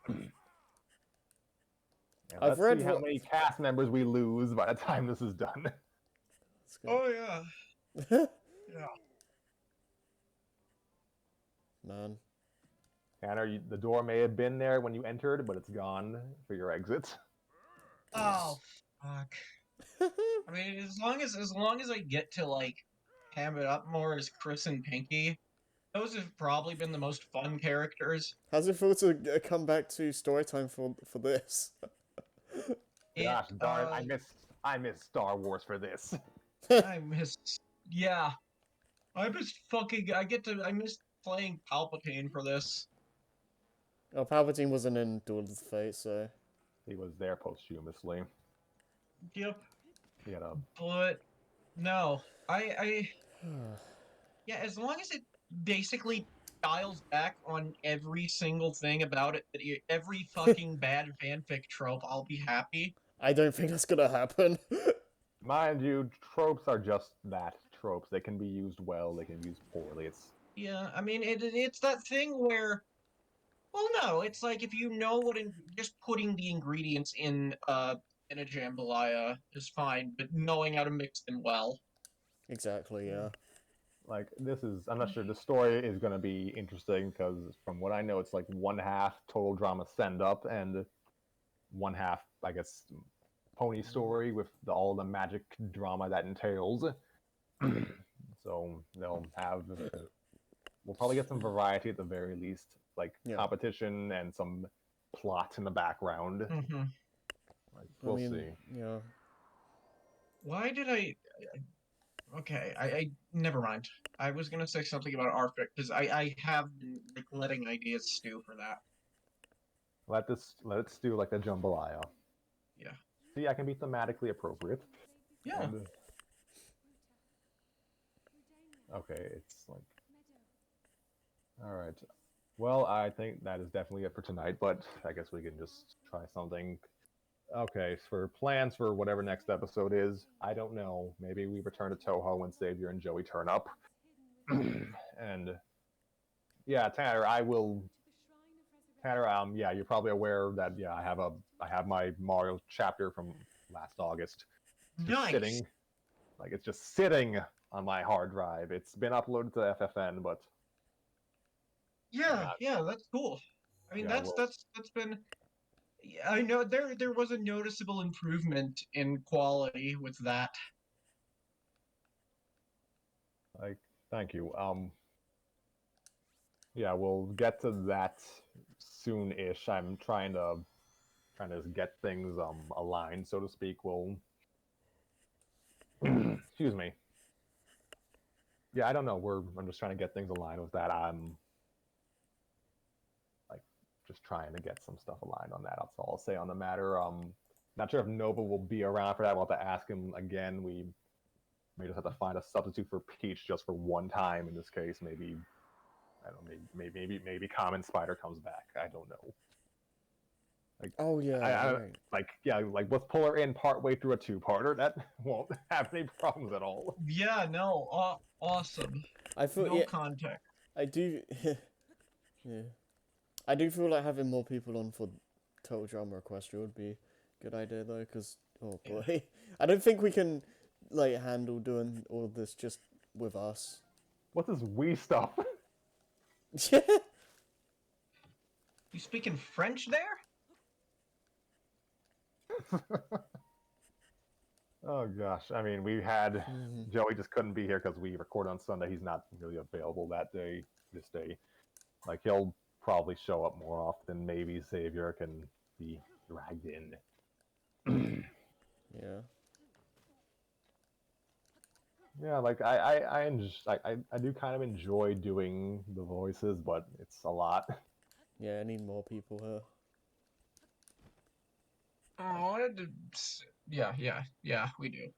C: And
B: I've
C: let's
B: read
C: see how
B: what-
C: many cast members we lose by the time this is done.
B: it's good.
A: Oh yeah. Yeah.
B: Man,
C: Tanner, the door may have been there when you entered, but it's gone for your exit.
A: Oh fuck. I mean, as long as I get to like ham it up more as Chris and Pinky, those have probably been the most fun characters.
B: how's it feel to come back to story time for this?
C: Gosh
A: It,
C: darn, I missed Star Wars for this.
A: I miss. Yeah, I miss fucking. I miss playing Palpatine for this.
B: Oh, Palpatine wasn't in Duel of the Fates, so
C: He was there posthumously.
A: Yep,
C: He had a
A: but no, yeah. As long as it basically dials back on every single thing about it, every fucking bad fanfic trope, I'll be happy.
B: I don't think that's gonna happen.
C: mind you, tropes are just that tropes. They can be used well, they can be used poorly. It's
A: Yeah, I mean, it's that thing where, well, no, it's like if you know just putting the ingredients in a jambalaya is fine, but knowing how to mix them well.
B: Exactly, yeah.
C: like this is I'm not sure the story is going to be interesting because from what I know it's like one half total drama send up and one half I guess pony story with all the magic drama that entails. So we'll probably get some variety at the very least, like
B: Yeah.
C: competition and some plot in the background.
A: Mm-hmm.
C: Like, we'll
B: I mean,
C: see.
B: yeah.
A: Why did okay, I never mind. I was gonna say something about Arctic because I have been like letting ideas stew for that.
C: Let it stew like a jambalaya.
A: Yeah.
C: See, I can be thematically appropriate.
A: Yeah.
C: And, okay, it's like all right. Well, I think that is definitely it for tonight, but I guess we can just try something. Okay, for plans for whatever next episode is, I don't know. Maybe we return to Toho when Savior and Joey turn up. And yeah, Tanner, yeah, you're probably aware that yeah, I have my Mario chapter from last August. It's just
A: Nice.
C: sitting, like it's just sitting on my hard drive. It's been uploaded to FFN, but
A: Yeah, yeah, that's cool. I mean,
C: yeah,
A: that's been. Yeah, I know there was a noticeable improvement in quality with that.
C: like thank you. Yeah, we'll get to that soon-ish. I'm trying to get things aligned, so to speak. We'll excuse me. Yeah, I don't know. I'm just trying to get things aligned with that. I'm like just trying to get some stuff aligned on that. That's all I'll say on the matter. Not sure if Nova will be around for that. We'll have to ask him again. We may just have to find a substitute for Peach just for one time in this case. Maybe I don't know. Maybe Common Spider comes back. I don't know. Like,
B: Oh yeah, right.
C: like let's pull her in partway through a two-parter. That won't have any problems at all.
A: Yeah, no, awesome.
B: I feel
A: No
B: yeah,
A: context.
B: I do. Yeah, I do feel like having more people on for Total Drama Equestria would be a good idea though, because oh boy, I don't think we can like handle doing all of this just with us.
C: What's this Wii stuff?
A: You speaking French there?
C: Oh gosh, I mean, we had
B: Mhm.
C: Joey just couldn't be here because we record on Sunday. He's not really available that day. This day, like he'll probably show up more often. Maybe Xavier can be dragged in.
B: Yeah.
C: Yeah, like I do kind of enjoy doing the voices, but it's a lot.
B: Yeah, I need more people here.
A: Oh, yeah, we do.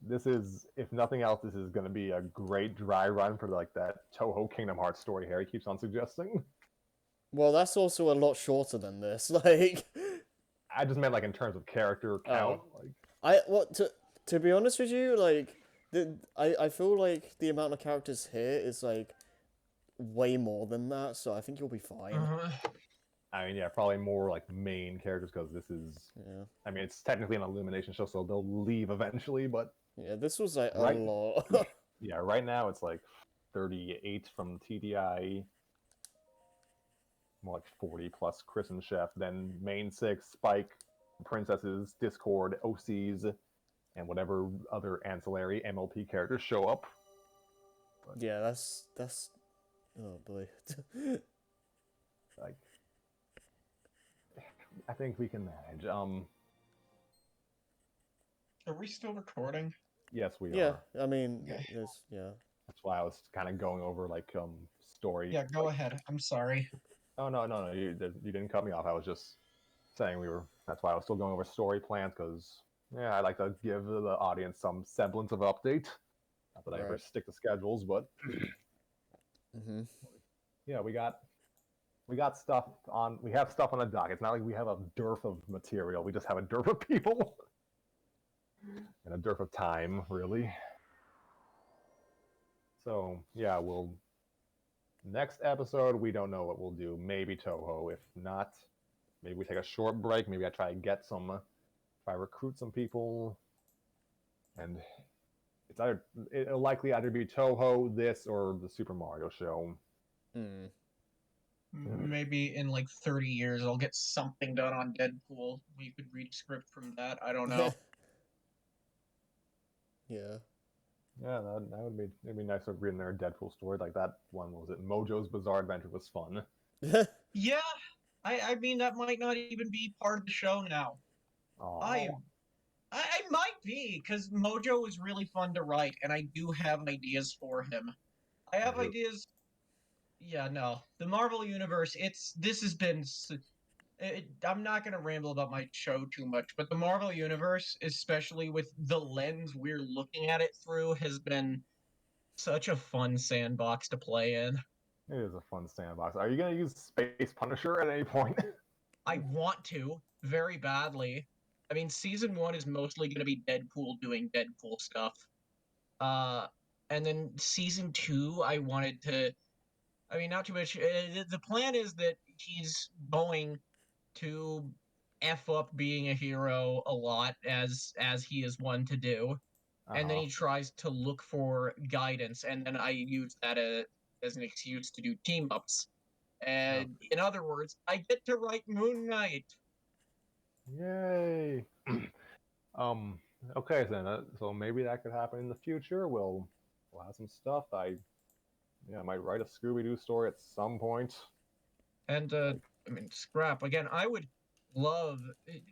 C: This is, if nothing else, this is going to be a great dry run for like that Toho Kingdom Hearts story Harry keeps on suggesting.
B: Well, that's also a lot shorter than this. Like,
C: I just meant like in terms of character count. Like,
B: to be honest with you, like I feel like the amount of characters here is like way more than that, so I think you'll be fine.
C: I mean, yeah, probably more like main characters because this is.
B: Yeah.
C: I mean, it's technically an Illumination show, so they'll leave eventually. But
B: Yeah, this was like
C: Right.
B: a lot.
C: yeah, right now it's like 38 from TDI, more like 40 plus Chris and Chef. Then main six, Spike, Princesses, Discord, OCs, and whatever other ancillary MLP characters show up.
B: Yeah, that's. Oh boy.
C: Like, I think we can manage.
A: Are we still recording?
C: Yes, we
B: Yeah,
C: are.
B: I mean,
A: Okay.
B: there's yeah.
C: That's why I was kind of going over like story.
A: Yeah, go ahead. I'm sorry.
C: Oh no, you didn't cut me off. I was just saying we were. That's why I was still going over story plans because yeah, I like to give the audience some semblance of update. Not that I ever
B: Right.
C: stick to schedules, but
B: Mhm.
C: yeah, we got stuff on. We have stuff on the dock. It's not like we have a dearth of material. We just have a dearth of people and a dearth of time, really. So yeah, we'll next episode. We don't know what we'll do. Maybe Toho. If not, maybe we take a short break. Maybe I try to get some. Try to recruit some people, and it'll likely either be Toho, this, or the Super Mario show.
B: Mm.
A: Maybe in like 30 years, I'll get something done on Deadpool. We could read a script from that. I don't know.
B: Yeah.
C: Yeah, that would be it'd be nice to read another Deadpool story like that one. Was it Mojo's Bizarre Adventure was fun.
A: Yeah, I mean that might not even be part of the show now. I
C: Aww.
A: I might be because Mojo is really fun to write, and I do have ideas for him. I have
C: Really?
A: ideas. Yeah, no, the Marvel universe. This has been. I'm not gonna ramble about my show too much, but the Marvel universe, especially with the lens we're looking at it through, has been such a fun sandbox to play in.
C: It is a fun sandbox. Are you gonna use Space Punisher at any point?
A: I want to very badly. I mean, season 1 is mostly going to be Deadpool doing Deadpool stuff. Uh, and then season 2, I wanted to. I mean, not too much. The plan is that he's going to f up being a hero a lot, as he is one to do, and then
C: Uh-huh.
A: he tries to look for guidance, and then I use that as an excuse to do team ups. And
C: Okay.
A: in other words, I get to write Moon Knight.
C: Yay. um. Okay, then. So maybe that could happen in the future. We'll have some stuff. I might write a Scooby Doo story at some point.
A: And
C: Like,
A: I mean, Scrap again. I would love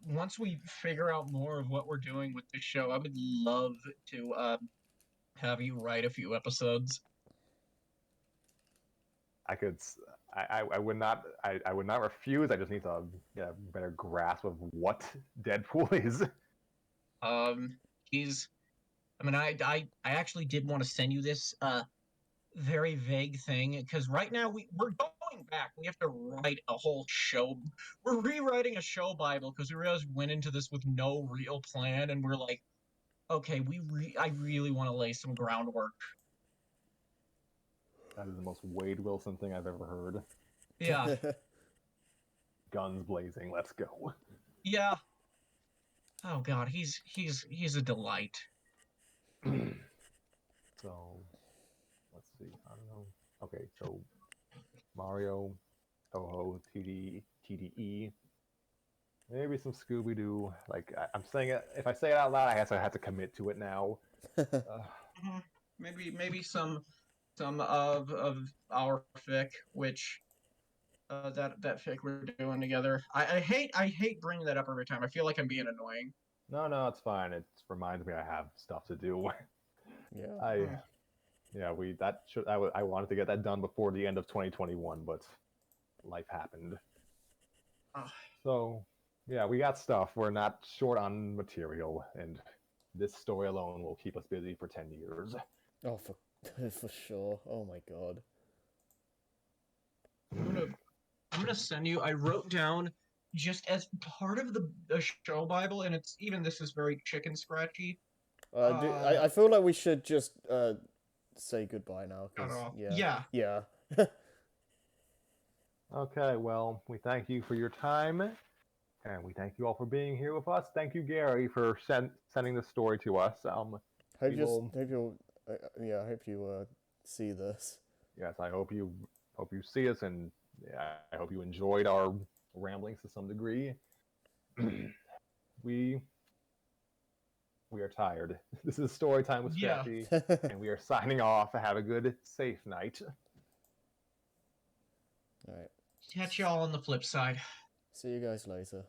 A: once we figure out more of what we're doing with this show. I would love to have you write a few episodes.
C: I could. I would not. I would not refuse. I just need to get a better grasp of what Deadpool is.
A: He's. I mean, I actually did want to send you this very vague thing because right now we're going back. We have to write a whole show. We're rewriting a show Bible because we realized we went into this with no real plan, and we're like, okay, I really want to lay some groundwork.
C: That is the most Wade Wilson thing I've ever heard.
A: Yeah,
C: Guns blazing. Let's go.
A: yeah. Oh God, he's a delight.
C: So let's see. I don't know. Okay, so Mario, Toho, TDE. Maybe some Scooby Doo. Like I'm saying it. If I say it out loud, I have to commit to it now.
A: Maybe some of our fic, which that fic we're doing together. I hate bringing that up every time. I feel like I'm being annoying.
C: No, it's fine. It reminds me I have stuff to do.
B: Yeah.
C: I wanted to get that done before the end of 2021, but life happened.
A: Oh.
C: So yeah, we got stuff. We're not short on material, and this story alone will keep us busy for 10 years.
B: Oh, for sure. Oh my god.
A: I'm gonna send you. I wrote down just as part of the show Bible, and it's even this is very chicken scratchy.
B: I feel like we should just say goodbye now.
A: Cut
B: Cause,
A: off.
B: yeah.
A: Yeah.
B: Yeah.
C: Okay, well, we thank you for your time, and we thank you all for being here with us. Thank you, Gary, for sending the story to us.
B: Hope you see this.
C: Yes, I hope you see us, and yeah, I hope you enjoyed our ramblings to some degree. we are tired. This is story time with Scrappy, and we are signing off. Have a good, safe night.
B: All right.
A: Catch y'all on the flip side.
B: See you guys later.